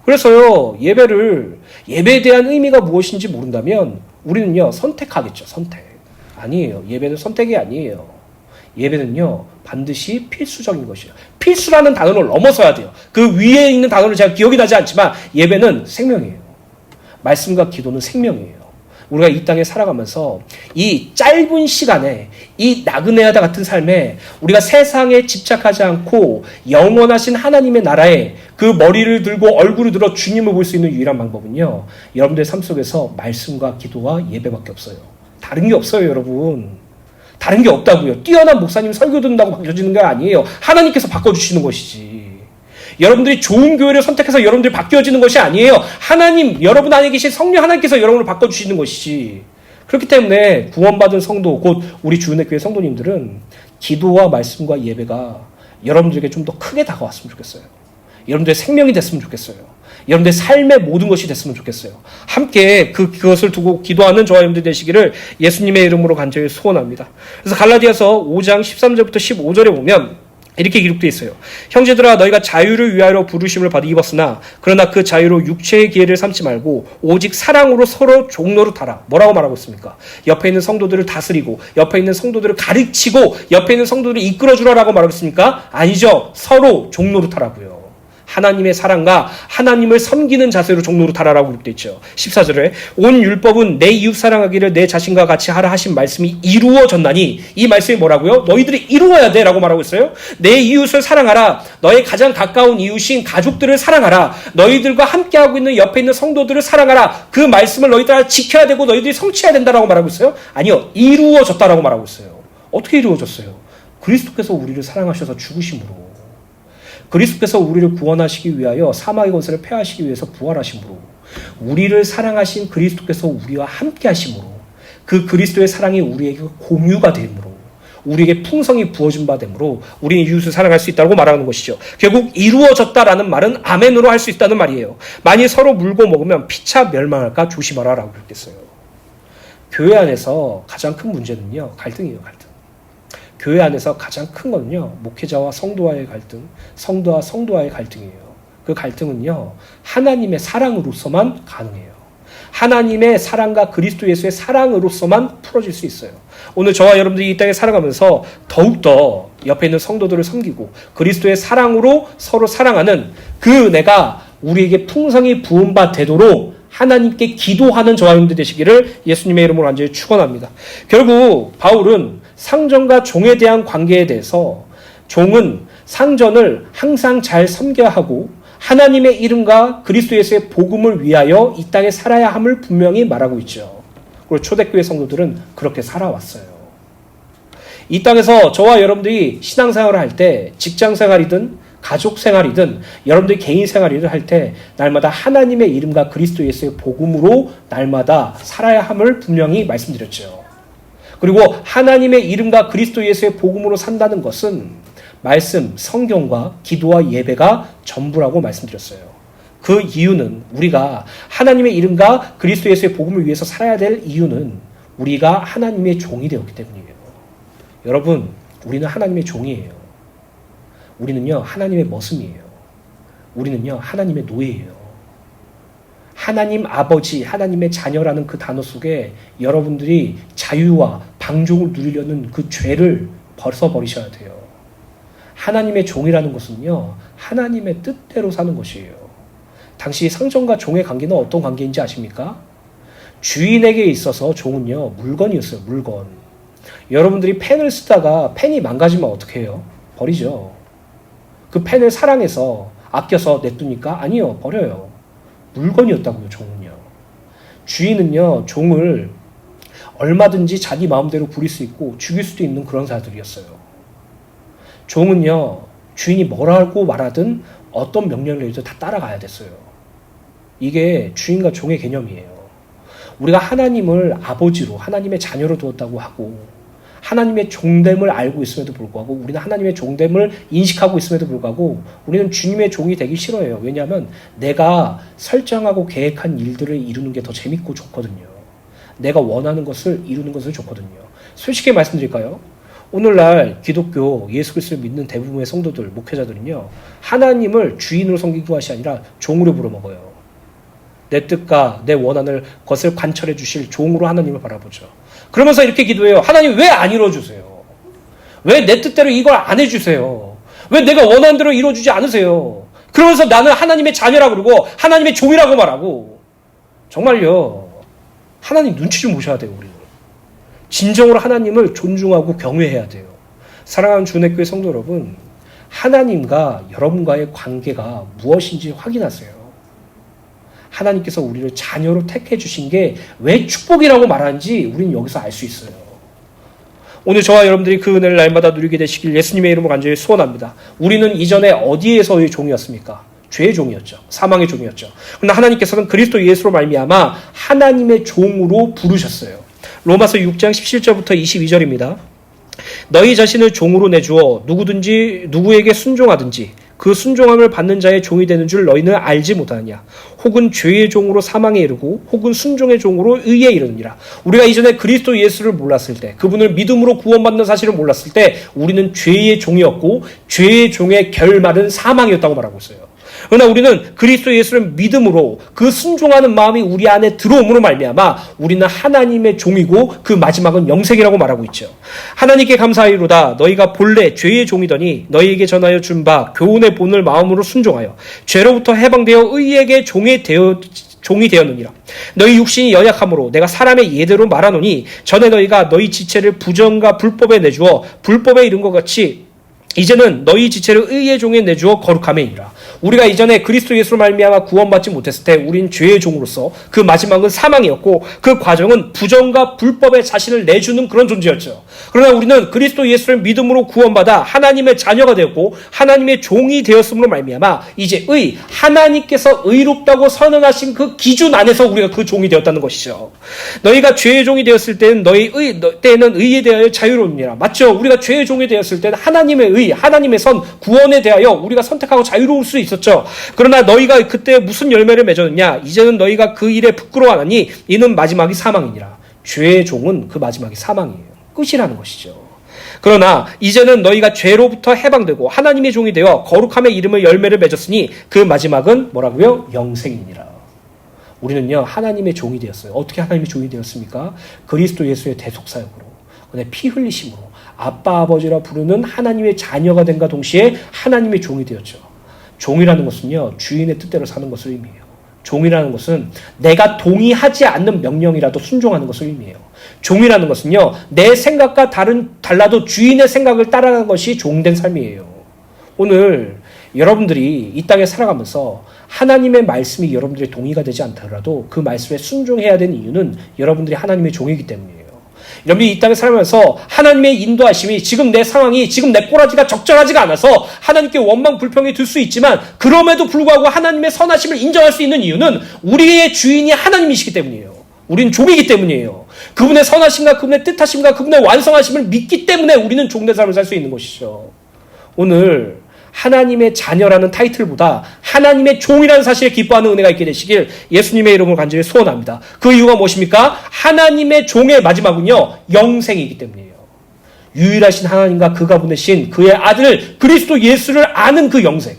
A: 그래서요, 예배에 대한 의미가 무엇인지 모른다면 우리는요, 선택하겠죠. 선택. 아니에요. 예배는 선택이 아니에요. 예배는요, 반드시 필수적인 것이에요. 필수라는 단어를 넘어서야 돼요. 그 위에 있는 단어를 제가 기억이 나지 않지만 예배는 생명이에요. 말씀과 기도는 생명이에요. 우리가 이 땅에 살아가면서 이 짧은 시간에 이 나그네하다 같은 삶에 우리가 세상에 집착하지 않고 영원하신 하나님의 나라에 그 머리를 들고 얼굴을 들어 주님을 볼 수 있는 유일한 방법은요, 여러분들의 삶 속에서 말씀과 기도와 예배밖에 없어요. 다른 게 없어요, 여러분. 다른 게 없다고요. 뛰어난 목사님 설교 듣는다고 바뀌어지는 게 아니에요. 하나님께서 바꿔주시는 것이지. 여러분들이 좋은 교회를 선택해서 여러분들이 바뀌어지는 것이 아니에요. 하나님, 여러분 안에 계신 성령 하나님께서 여러분을 바꿔주시는 것이지. 그렇기 때문에 구원받은 성도, 곧 우리 주은혜 교회 성도님들은 기도와 말씀과 예배가 여러분들에게 좀 더 크게 다가왔으면 좋겠어요. 여러분들의 생명이 됐으면 좋겠어요. 여러분들의 삶의 모든 것이 됐으면 좋겠어요. 함께 그것을 두고 기도하는 저와 여러분들 되시기를 예수님의 이름으로 간절히 소원합니다. 그래서 갈라디아서 5장 13절부터 15절에 보면 이렇게 기록되어 있어요. 형제들아 너희가 자유를 위하여 부르심을 받아 입었으나 그러나 그 자유로 육체의 기회를 삼지 말고 오직 사랑으로 서로 종노릇하라. 뭐라고 말하고 있습니까? 옆에 있는 성도들을 다스리고 옆에 있는 성도들을 가르치고 옆에 있는 성도들을 이끌어주라라고 말하고 있습니까? 아니죠. 서로 종노릇하라고요. 하나님의 사랑과 하나님을 섬기는 자세로 종로로 달아라고 기록되어 있죠. 14절에 온 율법은 내 이웃 사랑하기를 내 자신과 같이 하라 하신 말씀이 이루어졌나니, 이 말씀이 뭐라고요? 너희들이 이루어야 돼 라고 말하고 있어요. 내 이웃을 사랑하라. 너의 가장 가까운 이웃인 가족들을 사랑하라. 너희들과 함께하고 있는 옆에 있는 성도들을 사랑하라. 그 말씀을 너희들 지켜야 되고 너희들이 성취해야 된다라고 말하고 있어요. 아니요, 이루어졌다라고 말하고 있어요. 어떻게 이루어졌어요? 그리스도께서 우리를 사랑하셔서 죽으심으로, 그리스도께서 우리를 구원하시기 위하여 사망의 권세를 폐하시기 위해서 부활하심으로, 우리를 사랑하신 그리스도께서 우리와 함께 하심으로, 그 그리스도의 사랑이 우리에게 공유가 되므로, 우리에게 풍성히 부어진 바 되므로 우리는 이웃을 사랑할 수 있다고 말하는 것이죠. 결국 이루어졌다라는 말은 아멘으로 할 수 있다는 말이에요. 만일 서로 물고 먹으면 피차 멸망할까 조심하라 라고 그랬겠어요. 교회 안에서 가장 큰 문제는요, 갈등이에요. 갈등. 교회 안에서 가장 큰 거는요, 목회자와 성도와의 갈등, 성도와 성도와의 갈등이에요. 그 갈등은요, 하나님의 사랑으로서만 가능해요. 하나님의 사랑과 그리스도 예수의 사랑으로서만 풀어질 수 있어요. 오늘 저와 여러분들이 이 땅에 살아가면서 더욱더 옆에 있는 성도들을 섬기고 그리스도의 사랑으로 서로 사랑하는 그 은혜가 우리에게 풍성히 부은 바 되도록 하나님께 기도하는 저와 여러분들 되시기를 예수님의 이름으로 간절히 축원합니다. 결국 바울은 상전과 종에 대한 관계에 대해서, 종은 상전을 항상 잘 섬겨야 하고 하나님의 이름과 그리스도 예수의 복음을 위하여 이 땅에 살아야 함을 분명히 말하고 있죠. 그리고 초대교회 성도들은 그렇게 살아왔어요. 이 땅에서 저와 여러분들이 신앙생활을 할 때, 직장생활이든 가족생활이든 여러분들이 개인생활이든 할 때 날마다 하나님의 이름과 그리스도 예수의 복음으로 날마다 살아야 함을 분명히 말씀드렸죠. 그리고 하나님의 이름과 그리스도 예수의 복음으로 산다는 것은 말씀, 성경과 기도와 예배가 전부라고 말씀드렸어요. 그 이유는, 우리가 하나님의 이름과 그리스도 예수의 복음을 위해서 살아야 될 이유는 우리가 하나님의 종이 되었기 때문이에요. 여러분, 우리는 하나님의 종이에요. 우리는요, 하나님의 머슴이에요. 우리는요, 하나님의 노예예요. 하나님 아버지, 하나님의 자녀라는 그 단어 속에 여러분들이 자유와 방종을 누리려는 그 죄를 벗어버리셔야 돼요. 하나님의 종이라는 것은요, 하나님의 뜻대로 사는 것이에요. 당시 상전과 종의 관계는 어떤 관계인지 아십니까? 주인에게 있어서 종은요, 물건이었어요. 물건. 여러분들이 펜을 쓰다가 펜이 망가지면 어떻게 해요? 버리죠. 그 펜을 사랑해서 아껴서 냅둡니까? 아니요, 버려요. 물건이었다고요, 종은요. 주인은요, 종을 얼마든지 자기 마음대로 부릴 수 있고 죽일 수도 있는 그런 사람들이었어요. 종은요, 주인이 뭐라고 말하든 어떤 명령을 내려도 다 따라가야 됐어요. 이게 주인과 종의 개념이에요. 우리가 하나님을 아버지로, 하나님의 자녀로 두었다고 하고 하나님의 종됨을 알고 있음에도 불구하고, 우리는 하나님의 종됨을 인식하고 있음에도 불구하고 우리는 주님의 종이 되기 싫어해요. 왜냐하면 내가 설정하고 계획한 일들을 이루는 게 더 재밌고 좋거든요. 내가 원하는 것을 이루는 것을 좋거든요. 솔직히 말씀드릴까요? 오늘날 기독교 예수 그리스도를 믿는 대부분의 성도들, 목회자들은요, 하나님을 주인으로 섬기는 것이 아니라 종으로 부려먹어요. 내 뜻과 내 원하는 것을 관철해 주실 종으로 하나님을 바라보죠. 그러면서 이렇게 기도해요. 하나님 왜 안 이루어주세요? 왜 내 뜻대로 이걸 안 해주세요? 왜 내가 원하는 대로 이루어주지 않으세요? 그러면서 나는 하나님의 자녀라고 그러고 하나님의 종이라고 말하고, 정말요, 하나님 눈치 좀 보셔야 돼요. 우리는 진정으로 하나님을 존중하고 경외해야 돼요. 사랑하는 주내교회 성도 여러분, 하나님과 여러분과의 관계가 무엇인지 확인하세요. 하나님께서 우리를 자녀로 택해 주신 게 왜 축복이라고 말하는지 우리는 여기서 알 수 있어요. 오늘 저와 여러분들이 그 은혜를 날마다 누리게 되시길 예수님의 이름으로 간절히 소원합니다. 우리는 이전에 어디에서의 종이었습니까? 죄의 종이었죠. 사망의 종이었죠. 그러나 하나님께서는 그리스도 예수로 말미암아 하나님의 종으로 부르셨어요. 로마서 6장 17절부터 22절입니다. 너희 자신을 종으로 내주어 누구에게 순종하든지 그 순종함을 받는 자의 종이 되는 줄 너희는 알지 못하느냐. 혹은 죄의 종으로 사망에 이르고 혹은 순종의 종으로 의에 이르느니라. 우리가 이전에 그리스도 예수를 몰랐을 때, 그분을 믿음으로 구원받는 사실을 몰랐을 때 우리는 죄의 종이었고 죄의 종의 결말은 사망이었다고 말하고 있어요. 그러나 우리는 그리스도 예수를 믿음으로 그 순종하는 마음이 우리 안에 들어옴으로 말미암아 우리는 하나님의 종이고 그 마지막은 영생이라고 말하고 있죠. 하나님께 감사하리로다. 너희가 본래 죄의 종이더니 너희에게 전하여 준 바 교훈의 본을 마음으로 순종하여 죄로부터 해방되어 의에게 종이 되었느니라. 너희 육신이 연약함으로 내가 사람의 예대로 말하노니 전에 너희가 너희 지체를 부정과 불법에 내주어 불법에 이른 것 같이 이제는 너희 지체를 의의 종에 내주어 거룩함에 이르라. 우리가 이전에 그리스도 예수로 말미암아 구원받지 못했을 때 우린 죄의 종으로서 그 마지막은 사망이었고 그 과정은 부정과 불법에 자신을 내주는 그런 존재였죠. 그러나 우리는 그리스도 예수를 믿음으로 구원받아 하나님의 자녀가 되었고 하나님의 종이 되었음으로 말미암아 이제 하나님께서 의롭다고 선언하신 그 기준 안에서 우리가 그 종이 되었다는 것이죠. 너희가 죄의 종이 되었을 때는 때에는 의에 대하여 자유로우니라. 맞죠? 우리가 죄의 종이 되었을 때는 하나님의 하나님의 선, 구원에 대하여 우리가 선택하고 자유로울 수 있었죠. 그러나 너희가 그때 무슨 열매를 맺었느냐? 이제는 너희가 그 일에 부끄러워하나니 이는 마지막이 사망이니라. 죄의 종은 그 마지막이 사망이에요. 끝이라는 것이죠. 그러나 이제는 너희가 죄로부터 해방되고 하나님의 종이 되어 거룩함의 이름을 열매를 맺었으니 그 마지막은 뭐라고요? 영생이니라. 우리는요 하나님의 종이 되었어요. 어떻게 하나님의 종이 되었습니까? 그리스도 예수의 대속사역으로, 그의 피 흘리심으로 아빠 아버지라 부르는 하나님의 자녀가 된과 동시에 하나님의 종이 되었죠. 종이라는 것은요 주인의 뜻대로 사는 것을 의미해요. 종이라는 것은 내가 동의하지 않는 명령이라도 순종하는 것을 의미해요. 종이라는 것은요 내 생각과 달라도 주인의 생각을 따라가는 것이 종된 삶이에요. 오늘 여러분들이 이 땅에 살아가면서 하나님의 말씀이 여러분들의 동의가 되지 않더라도 그 말씀에 순종해야 되는 이유는 여러분들이 하나님의 종이기 때문이에요. 여러분이 이 땅에 살면서 하나님의 인도하심이 지금 내 상황이 지금 내 꼬라지가 적절하지가 않아서 하나님께 원망 불평이 들 수 있지만 그럼에도 불구하고 하나님의 선하심을 인정할 수 있는 이유는 우리의 주인이 하나님이시기 때문이에요. 우리는 종이기 때문이에요. 그분의 선하심과 그분의 뜻하심과 그분의 완성하심을 믿기 때문에 우리는 종된 삶을 살 수 있는 것이죠. 오늘 하나님의 자녀라는 타이틀보다 하나님의 종이라는 사실에 기뻐하는 은혜가 있게 되시길 예수님의 이름으로 간절히 소원합니다. 그 이유가 무엇입니까? 하나님의 종의 마지막은요 영생이기 때문이에요. 유일하신 하나님과 그가 보내신 그의 아들 그리스도 예수를 아는 그 영생,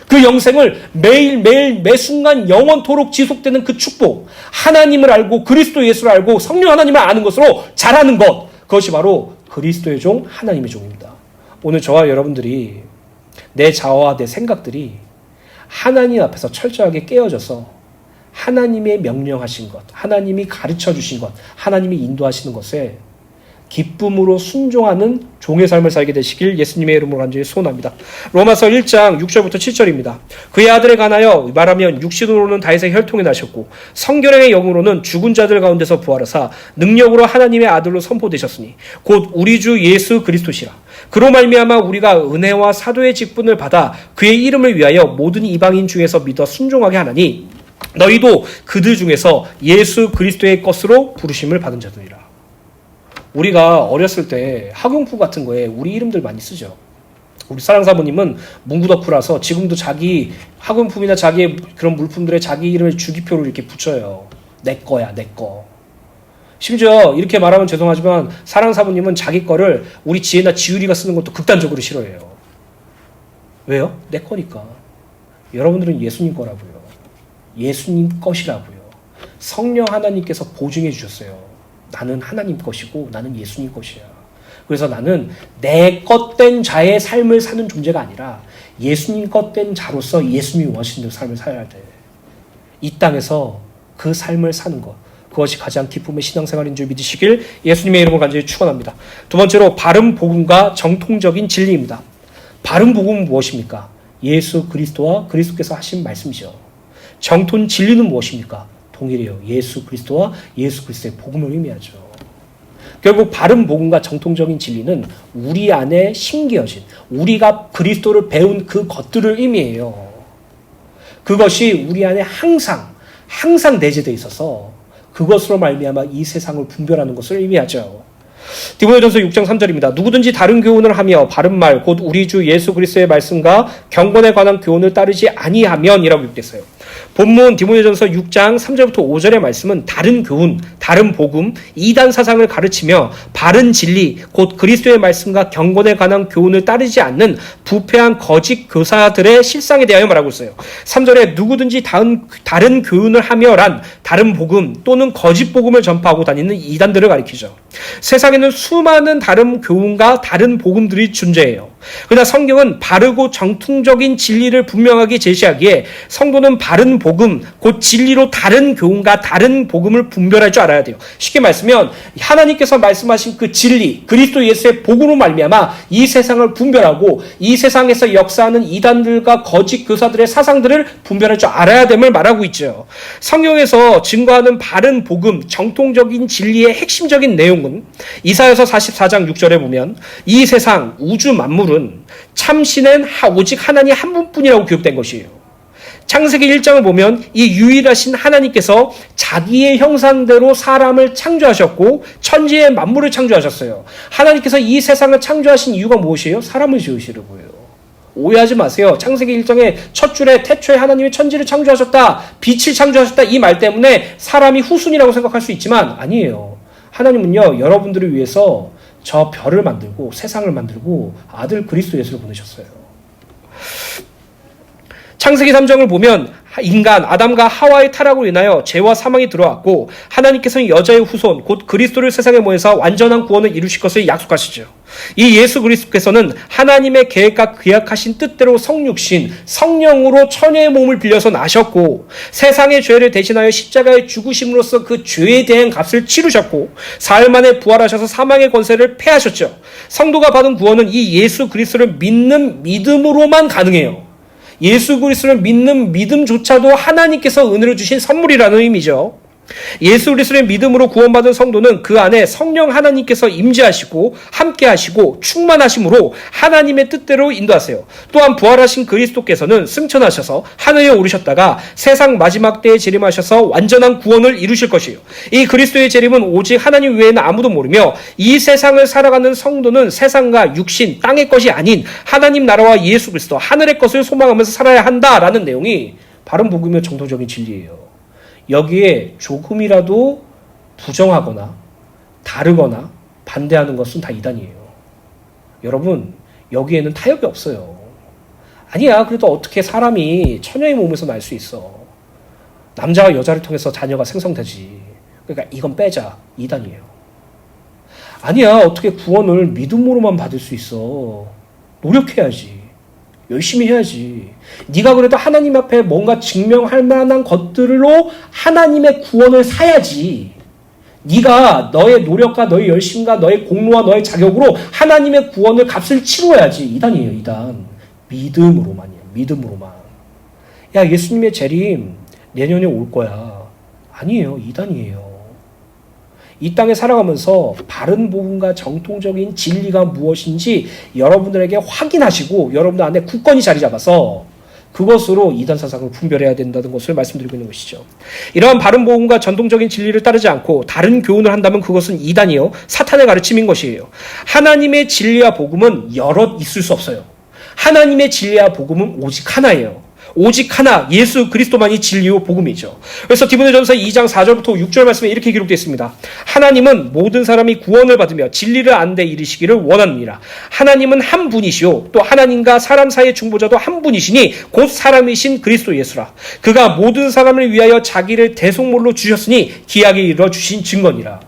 A: 그 영생을 매일매일 매순간 영원토록 지속되는 그 축복, 하나님을 알고 그리스도 예수를 알고 성령 하나님을 아는 것으로 자라는 것, 그것이 바로 그리스도의 종, 하나님의 종입니다. 오늘 저와 여러분들이 내 자아와 내 생각들이 하나님 앞에서 철저하게 깨어져서 하나님의 명령하신 것, 하나님이 가르쳐 주신 것, 하나님이 인도하시는 것에 기쁨으로 순종하는 종의 삶을 살게 되시길 예수님의 이름으로 간절히 소원합니다. 로마서 1장 6절부터 7절입니다. 그의 아들에 관하여 말하면 육신으로는 다윗의 혈통이 나셨고 성결의 영으로는 죽은 자들 가운데서 부활하사 능력으로 하나님의 아들로 선포되셨으니 곧 우리 주 예수 그리스도시라. 그로 말미암아 우리가 은혜와 사도의 직분을 받아 그의 이름을 위하여 모든 이방인 중에서 믿어 순종하게 하나니 너희도 그들 중에서 예수 그리스도의 것으로 부르심을 받은 자들이라. 우리가 어렸을 때 학용품 같은 거에 우리 이름들 많이 쓰죠. 우리 사랑사모님은 문구덕후라서 지금도 자기 학용품이나 자기의 그런 물품들에 자기 이름을 주기표로 이렇게 붙여요. 내 거야, 내 거. 심지어 이렇게 말하면 죄송하지만 사랑사모님은 자기 거를 우리 지혜나 지율이가 쓰는 것도 극단적으로 싫어해요. 왜요? 내 거니까. 여러분들은 예수님 거라고요. 예수님 것이라고요. 성령 하나님께서 보증해 주셨어요. 나는 하나님 것이고 나는 예수님 것이야. 그래서 나는 내 것된 자의 삶을 사는 존재가 아니라 예수님 것된 자로서 예수님이 원하시는 삶을 살아야 돼. 이 땅에서 그 삶을 사는 것, 그것이 가장 기쁨의 신앙생활인 줄 믿으시길 예수님의 이름으로 간절히 축원합니다. 두 번째로 바른 복음과 정통적인 진리입니다. 바른 복음은 무엇입니까? 예수 그리스도와 그리스도께서 하신 말씀이죠. 정통 진리는 무엇입니까? 동일해요. 예수 그리스도와 예수 그리스도의 복음을 의미하죠. 결국 바른 복음과 정통적인 진리는 우리 안에 심겨진, 우리가 그리스도를 배운 그 것들을 의미해요. 그것이 우리 안에 항상 내재되어 있어서 그것으로 말미암아 이 세상을 분별하는 것을 의미하죠. 디모데전서 6장 3절입니다. 누구든지 다른 교훈을 하며 바른 말 곧 우리 주 예수 그리스도의 말씀과 경건에 관한 교훈을 따르지 아니하면이라고 기록됐어요. 본문 디모데전서 6장 3절부터 5절의 말씀은 다른 교훈, 다른 복음, 이단 사상을 가르치며 바른 진리 곧 그리스도의 말씀과 경건에 관한 교훈을 따르지 않는 부패한 거짓 교사들의 실상에 대하여 말하고 있어요. 3절에 누구든지 다른 교훈을 하며란 다른 복음 또는 거짓 복음을 전파하고 다니는 이단들을 가리키죠. 세상에는 수많은 다른 교훈과 다른 복음들이 존재해요. 그러나 성경은 바르고 정통적인 진리를 분명하게 제시하기에 성도는 바른 복음, 곧 진리로 다른 교훈과 다른 복음을 분별할 줄 알아야 돼요. 쉽게 말씀하면 하나님께서 말씀하신 그 진리, 그리스도 예수의 복음으로 말미암아 이 세상을 분별하고 이 세상에서 역사하는 이단들과 거짓 교사들의 사상들을 분별할 줄 알아야 됨을 말하고 있죠. 성경에서 증거하는 바른 복음, 정통적인 진리의 핵심적인 내용은 이사야서 44장 6절에 보면 이 세상 우주 만물은 참신은 오직 하나님 한 분뿐이라고 기록된 것이에요. 창세기 1장을 보면 이 유일하신 하나님께서 자기의 형상대로 사람을 창조하셨고 천지의 만물을 창조하셨어요. 하나님께서 이 세상을 창조하신 이유가 무엇이에요? 사람을 지으시려고요. 오해하지 마세요. 창세기 1장의 첫 줄에 태초에 하나님이 천지를 창조하셨다, 빛을 창조하셨다 이 말 때문에 사람이 후순이라고 생각할 수 있지만 아니에요. 하나님은요, 여러분들을 위해서 저 별을 만들고 세상을 만들고 아들 그리스도 예수를 보내셨어요. 창세기 3장을 보면 인간 아담과 하와의 타락으로 인하여 죄와 사망이 들어왔고 하나님께서는 여자의 후손 곧 그리스도를 세상에 모여서 완전한 구원을 이루실 것을 약속하시죠. 이 예수 그리스도께서는 하나님의 계획과 기약하신 뜻대로 성육신 성령으로 처녀의 몸을 빌려서 나셨고 세상의 죄를 대신하여 십자가에 죽으심으로써 그 죄에 대한 값을 치르셨고 사흘 만에 부활하셔서 사망의 권세를 패하셨죠. 성도가 받은 구원은 이 예수 그리스도를 믿는 믿음으로만 가능해요. 예수 그리스도를 믿는 믿음조차도 하나님께서 은혜를 주신 선물이라는 의미죠. 예수 그리스도의 믿음으로 구원받은 성도는 그 안에 성령 하나님께서 임재하시고 함께하시고 충만하심으로 하나님의 뜻대로 인도하세요. 또한 부활하신 그리스도께서는 승천하셔서 하늘에 오르셨다가 세상 마지막 때에 재림하셔서 완전한 구원을 이루실 것이에요. 이 그리스도의 재림은 오직 하나님 외에는 아무도 모르며 이 세상을 살아가는 성도는 세상과 육신, 땅의 것이 아닌 하나님 나라와 예수 그리스도, 하늘의 것을 소망하면서 살아야 한다라는 내용이 바른 복음의 정통적인 진리예요. 여기에 조금이라도 부정하거나 다르거나 반대하는 것은 다 이단이에요. 여러분, 여기에는 타협이 없어요. 아니야, 그래도 어떻게 사람이 처녀의 몸에서 날 수 있어. 남자가 여자를 통해서 자녀가 생성되지. 그러니까 이건 빼자. 이단이에요. 아니야, 어떻게 구원을 믿음으로만 받을 수 있어. 노력해야지. 열심히 해야지. 네가 그래도 하나님 앞에 뭔가 증명할 만한 것들로 하나님의 구원을 사야지. 네가 너의 노력과 너의 열심과 너의 공로와 너의 자격으로 하나님의 구원을 값을 치러야지. 이단이에요, 이단. 믿음으로만이에요. 믿음으로만. 야, 예수님의 재림 내년에 올 거야. 아니에요, 이단이에요. 이 땅에 살아가면서 바른 복음과 정통적인 진리가 무엇인지 여러분들에게 확인하시고 여러분들 안에 굳건히 자리 잡아서 그것으로 이단 사상을 분별해야 된다는 것을 말씀드리고 있는 것이죠. 이러한 바른 복음과 전통적인 진리를 따르지 않고 다른 교훈을 한다면 그것은 이단이요, 사탄의 가르침인 것이에요. 하나님의 진리와 복음은 여럿 있을 수 없어요. 하나님의 진리와 복음은 오직 하나예요. 오직 하나, 예수 그리스도만이 진리요 복음이죠. 그래서 디모데전서 2장 4절부터 6절 말씀에 이렇게 기록되어 있습니다. 하나님은 모든 사람이 구원을 받으며 진리를 아는 데 이르시기를 원하느니라. 하나님은 한 분이시요 또 하나님과 사람 사이의 중보자도 한 분이시니 곧 사람이신 그리스도 예수라. 그가 모든 사람을 위하여 자기를 대속물로 주셨으니 기약에 이르러 주신 증거니라.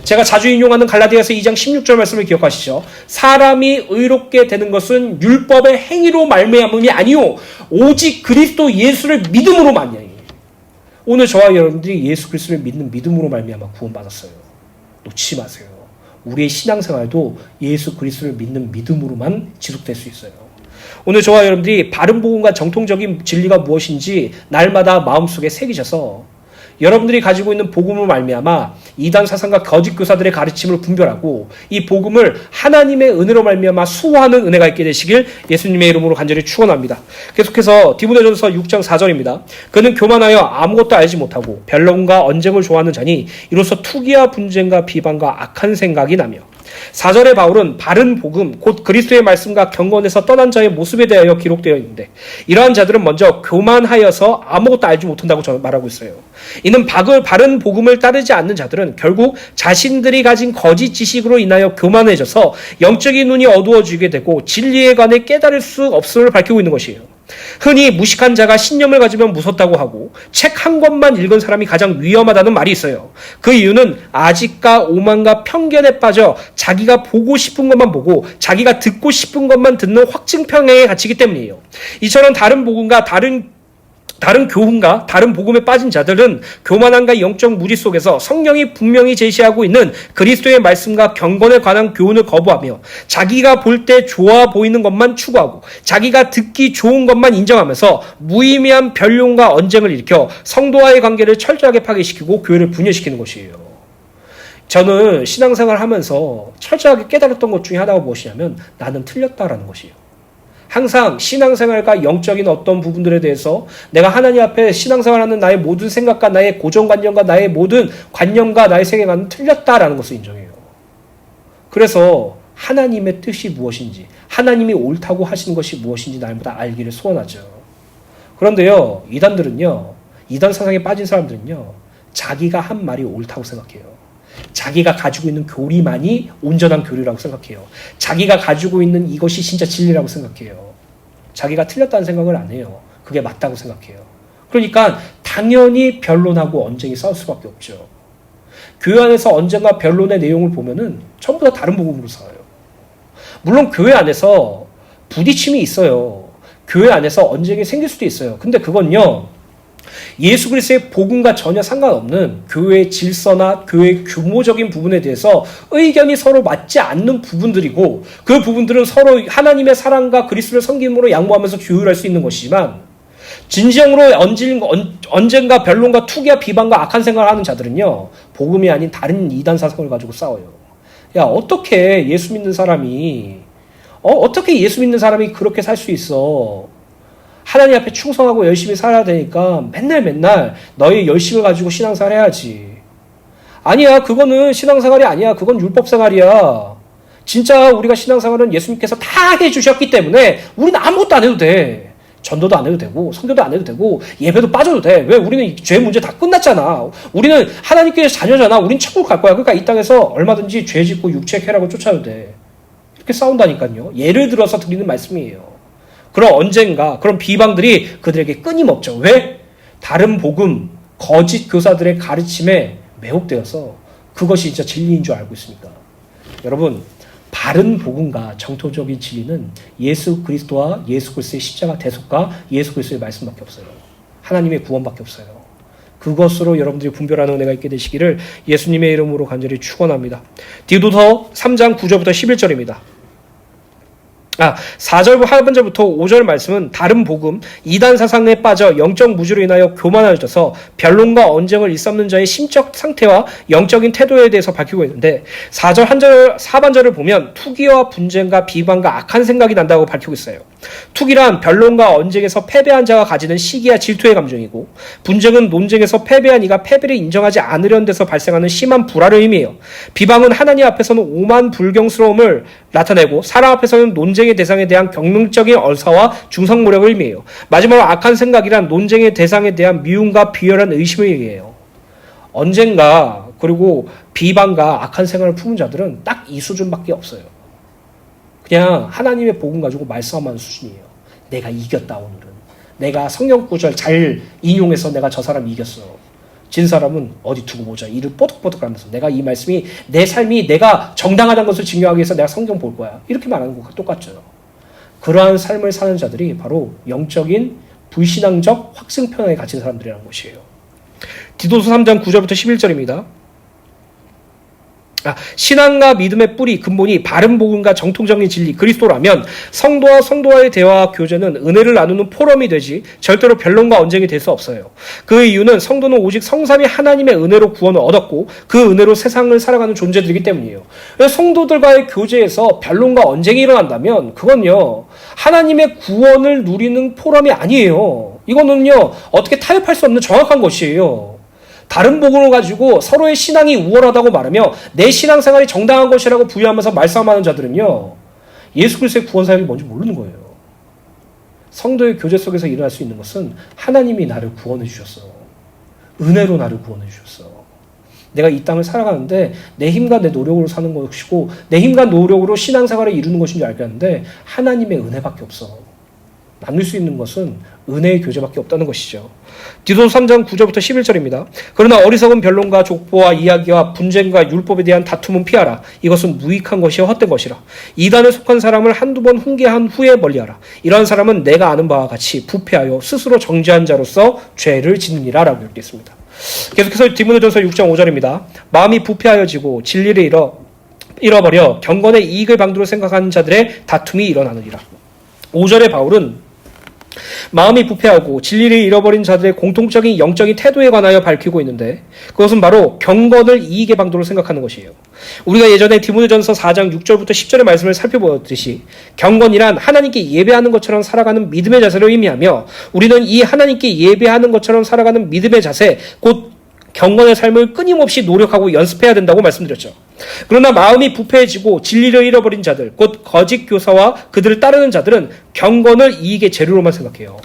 A: 제가 자주 인용하는 갈라디아서 2장 16절 말씀을 기억하시죠. 사람이 의롭게 되는 것은 율법의 행위로 말미암음이 아니요 오직 그리스도 예수를 믿음으로만이야. 오늘 저와 여러분들이 예수 그리스도를 믿는 믿음으로 말미암아 구원받았어요. 놓치지 마세요. 우리의 신앙생활도 예수 그리스도를 믿는 믿음으로만 지속될 수 있어요. 오늘 저와 여러분들이 바른 복음과 정통적인 진리가 무엇인지 날마다 마음속에 새기셔서 여러분들이 가지고 있는 복음으로 말미암아 이단 사상과 거짓 교사들의 가르침을 분별하고 이 복음을 하나님의 은혜로 말미암아 수호하는 은혜가 있게 되시길 예수님의 이름으로 간절히 축원합니다. 계속해서 디모데전서 6장 4절입니다. 그는 교만하여 아무것도 알지 못하고 변론과 언쟁을 좋아하는 자니 이로써 투기와 분쟁과 비방과 악한 생각이 나며 4절의 바울은 바른 복음 곧 그리스도의 말씀과 경건에서 떠난 자의 모습에 대하여 기록되어 있는데 이러한 자들은 먼저 교만하여서 아무것도 알지 못한다고 말하고 있어요. 이는 바른 복음을 따르지 않는 자들은 결국 자신들이 가진 거짓 지식으로 인하여 교만해져서 영적인 눈이 어두워지게 되고 진리에 관해 깨달을 수 없음을 밝히고 있는 것이에요. 흔히 무식한 자가 신념을 가지면 무섭다고 하고 책 한 권만 읽은 사람이 가장 위험하다는 말이 있어요. 그 이유는 아직과 오만과 편견에 빠져 자기가 보고 싶은 것만 보고 자기가 듣고 싶은 것만 듣는 확증평행에 갇히기 때문이에요. 이처럼 다른 복음과 다른 교훈과 다른 복음에 빠진 자들은 교만함과 영적 무지 속에서 성령이 분명히 제시하고 있는 그리스도의 말씀과 경건에 관한 교훈을 거부하며 자기가 볼 때 좋아 보이는 것만 추구하고 자기가 듣기 좋은 것만 인정하면서 무의미한 변론과 언쟁을 일으켜 성도와의 관계를 철저하게 파괴시키고 교회를 분열시키는 것이에요. 저는 신앙생활을 하면서 철저하게 깨달았던 것 중에 하나가 무엇이냐면 나는 틀렸다라는 것이에요. 항상 신앙생활과 영적인 어떤 부분들에 대해서 내가 하나님 앞에 신앙생활하는 나의 모든 생각과 나의 고정관념과 나의 모든 관념과 나의 세계관은 틀렸다라는 것을 인정해요. 그래서 하나님의 뜻이 무엇인지 하나님이 옳다고 하시는 것이 무엇인지 날마다 알기를 소원하죠. 그런데요, 이단 사상에 빠진 사람들은요, 자기가 한 말이 옳다고 생각해요. 자기가 가지고 있는 교리만이 온전한 교리라고 생각해요. 자기가 가지고 있는 이것이 진짜 진리라고 생각해요. 자기가 틀렸다는 생각을 안 해요. 그게 맞다고 생각해요. 그러니까 당연히 변론하고 언쟁이 싸울 수밖에 없죠. 교회 안에서 언쟁과 변론의 내용을 보면은 전부 다 다른 복음으로 싸워요. 물론 교회 안에서 부딪힘이 있어요. 교회 안에서 언쟁이 생길 수도 있어요. 근데 그건요, 예수 그리스도의 복음과 전혀 상관없는 교회의 질서나 교회의 규모적인 부분에 대해서 의견이 서로 맞지 않는 부분들이고 그 부분들은 서로 하나님의 사랑과 그리스도를 섬김으로 양보하면서 조율할 수 있는 것이지만 진정으로 언쟁과 변론과 투기와 비방과 악한 생각을 하는 자들은요, 복음이 아닌 다른 이단 사상을 가지고 싸워요. 야, 어떻게 예수 믿는 사람이 그렇게 살 수 있어? 하나님 앞에 충성하고 열심히 살아야 되니까 맨날 너의 열심을 가지고 신앙생활 해야지. 아니야, 그거는 신앙생활이 아니야. 그건 율법생활이야. 진짜 우리가 신앙생활은 예수님께서 다 해주셨기 때문에 우리는 아무것도 안 해도 돼. 전도도 안 해도 되고 성교도 안 해도 되고 예배도 빠져도 돼. 왜? 우리는 죄 문제 다 끝났잖아. 우리는 하나님께 자녀잖아. 우린 천국 갈 거야. 그러니까 이 땅에서 얼마든지 죄 짓고 육체 쾌락을 쫓아도 돼. 이렇게 싸운다니까요. 예를 들어서 드리는 말씀이에요. 그런 언쟁과 그런 비방들이 그들에게 끊임없죠. 왜? 다른 복음, 거짓 교사들의 가르침에 매혹되어서 그것이 진짜 진리인 줄 알고 있습니다. 여러분, 바른 복음과 정토적인 진리는 예수 그리스도와 예수 그리스도의 십자가 대속과 예수 그리스도의 말씀밖에 없어요. 하나님의 구원밖에 없어요. 그것으로 여러분들이 분별하는 은혜가 있게 되시기를 예수님의 이름으로 간절히 축원합니다. 디도서 3장 9절부터 11절입니다. 4절 하반절부터 5절 말씀은 다른 복음, 이단 사상에 빠져 영적 무지로 인하여 교만해져서 변론과 언쟁을 일삼는 자의 심적 상태와 영적인 태도에 대해서 밝히고 있는데 4절 하반절을 보면 투기와 분쟁과 비방과 악한 생각이 난다고 밝히고 있어요. 투기란 변론과 언쟁에서 패배한 자가 가지는 시기와 질투의 감정이고 분쟁은 논쟁에서 패배한 이가 패배를 인정하지 않으려는 데서 발생하는 심한 불화를 의미해요. 비방은 하나님 앞에서는 오만 불경스러움을 나타내고 사람 앞에서는 논쟁의 대상에 대한 경명적인 얼사와 중성모략을 의미해요. 마지막으로 악한 생각이란 논쟁의 대상에 대한 미움과 비열한 의심을 의미해요. 언쟁과 그리고 비방과 악한 생각을 품은 자들은 딱 이 수준밖에 없어요. 그냥 하나님의 복음 가지고 말싸움하는 수준이에요. 내가 이겼다 오늘은. 내가 성경 구절 잘 인용해서 내가 저 사람 이겼어. 진 사람은 어디 두고 보자. 이를 뽀득뽀득 하면서 내가 이 말씀이 내 삶이 내가 정당하다는 것을 증명하기 위해서 내가 성경 볼 거야. 이렇게 말하는 것과 똑같죠. 그러한 삶을 사는 자들이 바로 영적인 불신앙적 확증편에 갇힌 사람들이라는 것이에요. 디도서 3장 9절부터 11절입니다. 신앙과 믿음의 뿌리, 근본이 바른 복음과 정통적인 진리, 그리스도라면 성도와 성도와의 대화와 교제는 은혜를 나누는 포럼이 되지 절대로 변론과 언쟁이 될 수 없어요. 그 이유는 성도는 오직 성삼위 하나님의 은혜로 구원을 얻었고 그 은혜로 세상을 살아가는 존재들이기 때문이에요. 성도들과의 교제에서 변론과 언쟁이 일어난다면 그건요, 하나님의 구원을 누리는 포럼이 아니에요. 이거는요, 어떻게 타협할 수 없는 정확한 것이에요. 다른 복음을 가지고 서로의 신앙이 우월하다고 말하며 내 신앙생활이 정당한 것이라고 부여하면서 말싸움하는 자들은요, 예수 그리스도의 구원 사역이 뭔지 모르는 거예요. 성도의 교제 속에서 일어날 수 있는 것은 하나님이 나를 구원해 주셨어. 은혜로 나를 구원해 주셨어. 내가 이 땅을 살아가는데 내 힘과 내 노력으로 사는 것이고 내 힘과 노력으로 신앙생활을 이루는 것인 줄 알겠는데 하나님의 은혜밖에 없어. 나눌 수 있는 것은 은혜의 교제밖에 없다는 것이죠. 디도서 3장 9절부터 11절입니다. 그러나 어리석은 변론과 족보와 이야기와 분쟁과 율법에 대한 다툼은 피하라. 이것은 무익한 것이요 헛된 것이라. 이단에 속한 사람을 한두 번 훈계한 후에 멀리하라. 이러한 사람은 내가 아는 바와 같이 부패하여 스스로 정죄한 자로서 죄를 짓느니라 라고 읽겠습니다. 계속해서 디모데전서 6장 5절입니다. 마음이 부패하여지고 진리를 잃어버려 경건의 이익을 방도로 생각하는 자들의 다툼이 일어나느니라. 5절의 바울은 마음이 부패하고 진리를 잃어버린 자들의 공통적인 영적인 태도에 관하여 밝히고 있는데 그것은 바로 경건을 이익의 방도로 생각하는 것이에요. 우리가 예전에 디모데전서 4장 6절부터 10절의 말씀을 살펴보았듯이 경건이란 하나님께 예배하는 것처럼 살아가는 믿음의 자세를 의미하며 우리는 이 하나님께 예배하는 것처럼 살아가는 믿음의 자세, 곧 경건의 삶을 끊임없이 노력하고 연습해야 된다고 말씀드렸죠. 그러나 마음이 부패해지고 진리를 잃어버린 자들, 곧 거짓 교사와 그들을 따르는 자들은 경건을 이익의 재료로만 생각해요.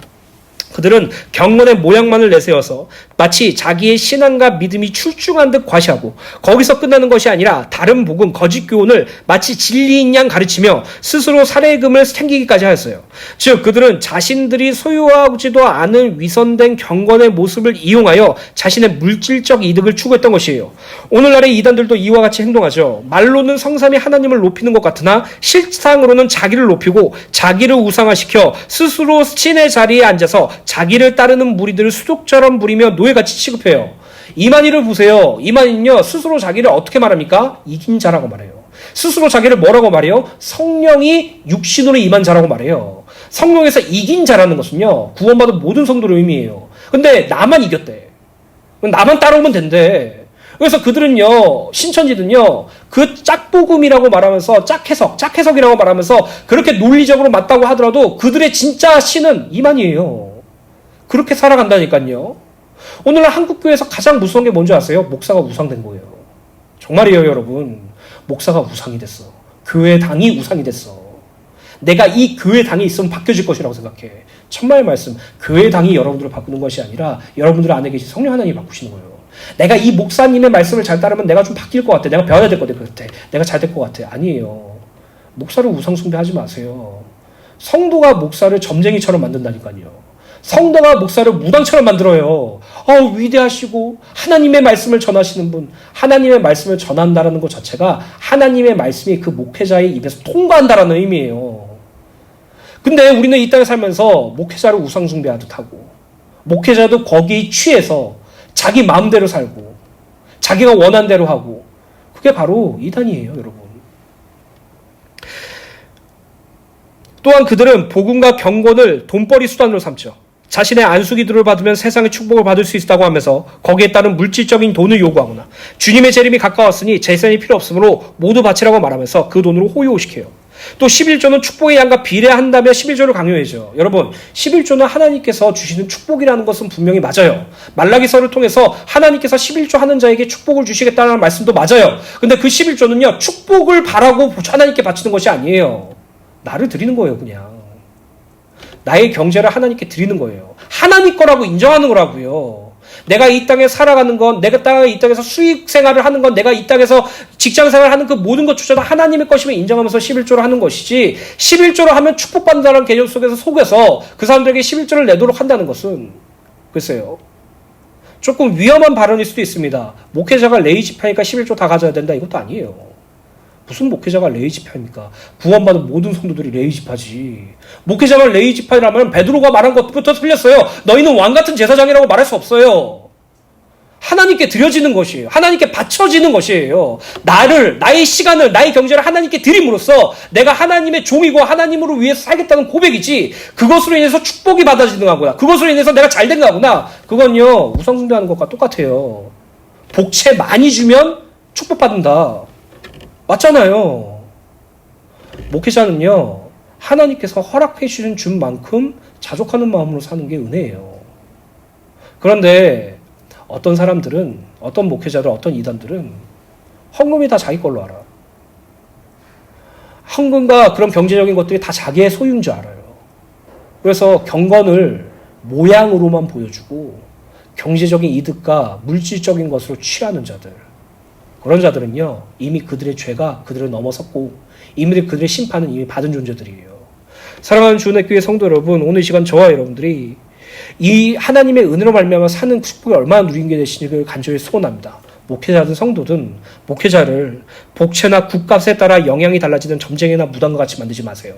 A: 그들은 경건의 모양만을 내세워서 마치 자기의 신앙과 믿음이 출중한 듯 과시하고 거기서 끝나는 것이 아니라 다른 복음, 거짓 교훈을 마치 진리인 양 가르치며 스스로 살해금을 챙기기까지 하였어요. 즉 그들은 자신들이 소유하지도 않은 위선된 경건의 모습을 이용하여 자신의 물질적 이득을 추구했던 것이에요. 오늘날의 이단들도 이와 같이 행동하죠. 말로는 성삼위 하나님을 높이는 것 같으나 실상으로는 자기를 높이고 자기를 우상화시켜 스스로 신의 자리에 앉아서 자기를 따르는 무리들을 수족처럼 부리며 노예같이 취급해요. 이만희를 보세요. 이만희는요, 스스로 자기를 어떻게 말합니까? 이긴 자라고 말해요. 스스로 자기를 뭐라고 말해요? 성령이 육신으로 임한 자라고 말해요. 성령에서 이긴 자라는 것은요, 구원받은 모든 성도를 의미해요. 근데 나만 이겼대. 나만 따라오면 된대. 그래서 그들은요, 신천지는요, 그 짝복음이라고 말하면서 짝해석이라고 말하면서 그렇게 논리적으로 맞다고 하더라도 그들의 진짜 신은 이만희예요. 그렇게 살아간다니까요. 오늘날 한국교회에서 가장 무서운 게 뭔지 아세요? 목사가 우상된 거예요. 정말이에요, 여러분. 목사가 우상이 됐어. 교회당이 우상이 됐어. 내가 이 교회당이 있으면 바뀌어질 것이라고 생각해. 천만의 말씀. 교회당이 여러분들을 바꾸는 것이 아니라 여러분들 안에 계신 성령 하나님이 바꾸시는 거예요. 내가 이 목사님의 말씀을 잘 따르면 내가 좀 바뀔 것 같아. 내가 배워야 될 것 같아. 내가 잘 될 것 같아. 아니에요. 목사를 우상 숭배하지 마세요. 성도가 목사를 점쟁이처럼 만든다니까요. 성도가 목사를 무당처럼 만들어요. 위대하시고 하나님의 말씀을 전하시는 분, 하나님의 말씀을 전한다라는 것 자체가 하나님의 말씀이 그 목회자의 입에서 통과한다라는 의미예요. 근데 우리는 이 땅에 살면서 목회자를 우상 숭배하듯 하고 목회자도 거기에 취해서 자기 마음대로 살고 자기가 원한 대로 하고 그게 바로 이단이에요, 여러분. 또한 그들은 복음과 경건을 돈벌이 수단으로 삼죠. 자신의 안수기도를 받으면 세상의 축복을 받을 수 있다고 하면서 거기에 따른 물질적인 돈을 요구하거나 주님의 재림이 가까웠으니 재산이 필요 없으므로 모두 바치라고 말하면서 그 돈으로 호요시켜요. 또 11조는 축복의 양과 비례한다며 11조를 강요해줘. 여러분, 11조는 하나님께서 주시는 축복이라는 것은 분명히 맞아요. 말라기서를 통해서 하나님께서 11조 하는 자에게 축복을 주시겠다는 말씀도 맞아요. 근데 그 11조는요, 축복을 바라고 하나님께 바치는 것이 아니에요. 나를 드리는 거예요, 그냥. 나의 경제를 하나님께 드리는 거예요. 하나님 거라고 인정하는 거라고요. 내가 이 땅에 살아가는 건, 내가 이 땅에서 수익 생활을 하는 건, 내가 이 땅에서 직장 생활을 하는 그 모든 것조차 다 하나님의 것임을 인정하면서 11조를 하는 것이지, 11조를 하면 축복받는다는 개념 속에서 그 사람들에게 11조를 내도록 한다는 것은, 글쎄요, 조금 위험한 발언일 수도 있습니다. 목회자가 레이지파니까 11조 다 가져야 된다, 이것도 아니에요. 무슨 목회자가 레이지파입니까? 구원받은 모든 성도들이 레이지파지. 목회자가 레이지파라면 베드로가 말한 것부터 틀렸어요. 너희는 왕같은 제사장이라고 말할 수 없어요. 하나님께 드려지는 것이에요. 하나님께 바쳐지는 것이에요. 나의 시간을, 나의 경제를 하나님께 드림으로써 내가 하나님의 종이고 하나님으로 위해서 살겠다는 고백이지, 그것으로 인해서 축복이 받아지는 거구나, 그것으로 인해서 내가 잘된 거구나, 그건요 우상숭배하는 것과 똑같아요. 복채 많이 주면 축복받는다, 맞잖아요. 목회자는요 하나님께서 허락해 주신 만큼 자족하는 마음으로 사는 게 은혜예요. 그런데 어떤 사람들은, 어떤 목회자들, 어떤 이단들은 헌금이 다 자기 걸로 알아. 헌금과 그런 경제적인 것들이 다 자기의 소유인 줄 알아요. 그래서 경건을 모양으로만 보여주고 경제적인 이득과 물질적인 것으로 취하는 자들, 그런 자들은요 이미 그들의 죄가 그들을 넘어섰고 이미 그들의 심판은 이미 받은 존재들이에요. 사랑하는 주은혜 교회 성도 여러분, 오늘 이 시간 저와 여러분들이 이 하나님의 은혜로 말미암아 사는 축복이 얼마나 누린 게 되시기를 간절히 소원합니다. 목회자든 성도든 목회자를 복채나 국값에 따라 영향이 달라지는 점쟁이나 무당과 같이 만들지 마세요.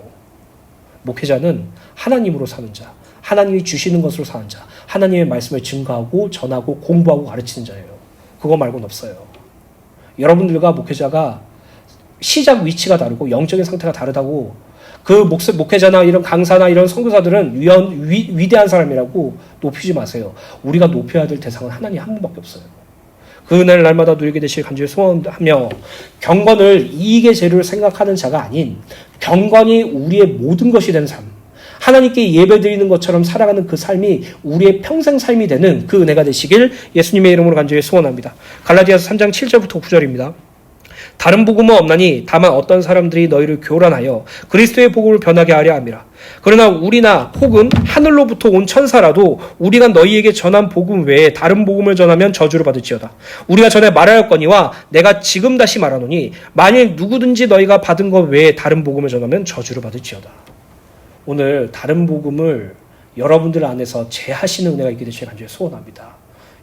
A: 목회자는 하나님으로 사는 자, 하나님이 주시는 것으로 사는 자, 하나님의 말씀을 증거하고 전하고 공부하고 가르치는 자예요. 그거 말고는 없어요. 여러분들과 목회자가 시작 위치가 다르고 영적인 상태가 다르다고 그 목회자나 이런 강사나 이런 선교사들은 위대한 사람이라고 높이지 마세요. 우리가 높여야 될 대상은 하나님 한 분밖에 없어요. 그 은혜를 날마다 누리게 되실 간절히 소원하며, 경건을 이익의 재료를 생각하는 자가 아닌 경건이 우리의 모든 것이 된 삶, 하나님께 예배드리는 것처럼 살아가는 그 삶이 우리의 평생 삶이 되는 그 은혜가 되시길 예수님의 이름으로 간절히 소원합니다. 갈라디아서 3장 7절부터 9절입니다. 다른 복음은 없나니 다만 어떤 사람들이 너희를 교란하여 그리스도의 복음을 변하게 하려 함이라. 그러나 우리나 혹은 하늘로부터 온 천사라도 우리가 너희에게 전한 복음 외에 다른 복음을 전하면 저주를 받을지어다. 우리가 전에 말하였거니와 내가 지금 다시 말하노니 만일 누구든지 너희가 받은 것 외에 다른 복음을 전하면 저주를 받을지어다. 오늘 다른 복음을 여러분들 안에서 제하시는 은혜가 있게 되시길 간절히 소원합니다.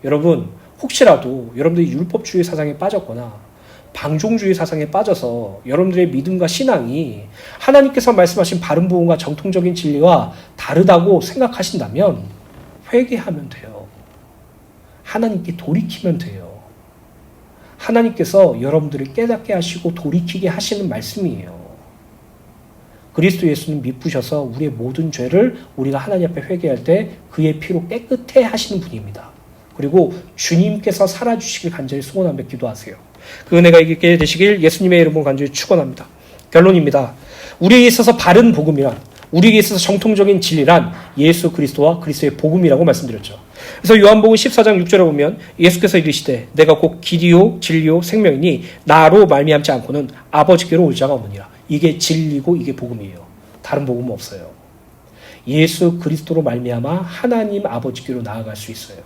A: 여러분, 혹시라도 여러분들이 율법주의 사상에 빠졌거나 방종주의 사상에 빠져서 여러분들의 믿음과 신앙이 하나님께서 말씀하신 바른 복음과 정통적인 진리와 다르다고 생각하신다면 회개하면 돼요. 하나님께 돌이키면 돼요. 하나님께서 여러분들을 깨닫게 하시고 돌이키게 하시는 말씀이에요. 그리스도 예수는 미쁘셔서 우리의 모든 죄를 우리가 하나님 앞에 회개할 때 그의 피로 깨끗해 하시는 분입니다. 그리고 주님께서 살아주시길 간절히 소원하며 기도하세요. 그 은혜가 있게 되시길 예수님의 이름으로 간절히 축원합니다. 결론입니다. 우리에게 있어서 바른 복음이란, 우리에게 있어서 정통적인 진리란 예수 그리스도와 그리스도의 복음이라고 말씀드렸죠. 그래서 요한복음 14장 6절에 보면 예수께서 이르시되 내가 곧 길이요 진리요 생명이니 나로 말미암지 않고는 아버지께로 올 자가 없느니라. 이게 진리고 이게 복음이에요. 다른 복음은 없어요. 예수 그리스도로 말미암아 하나님 아버지께로 나아갈 수 있어요.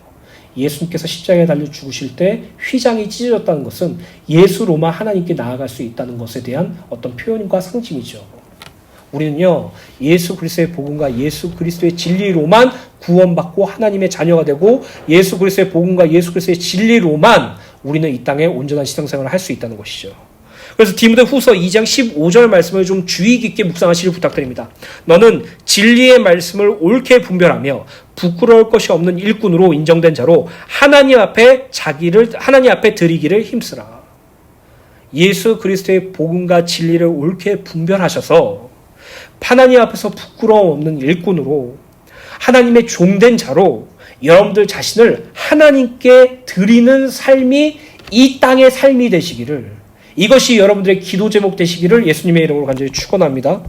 A: 예수님께서 십자가에 달려 죽으실 때 휘장이 찢어졌다는 것은 예수로만 하나님께 나아갈 수 있다는 것에 대한 어떤 표현과 상징이죠. 우리는요, 예수 그리스도의 복음과 예수 그리스도의 진리로만 구원받고 하나님의 자녀가 되고 예수 그리스도의 복음과 예수 그리스도의 진리로만 우리는 이 땅에 온전한 신앙생활을 할 수 있다는 것이죠. 그래서 디모데후서 2장 15절 말씀을 좀 주의 깊게 묵상하시길 부탁드립니다. 너는 진리의 말씀을 옳게 분별하며 부끄러울 것이 없는 일꾼으로 인정된 자로 하나님 앞에 드리기를 힘쓰라. 예수 그리스도의 복음과 진리를 옳게 분별하셔서 하나님 앞에서 부끄러움 없는 일꾼으로 하나님의 종된 자로 여러분들 자신을 하나님께 드리는 삶이 이 땅의 삶이 되시기를, 이것이 여러분들의 기도 제목 되시기를 예수님의 이름으로 간절히 축원합니다.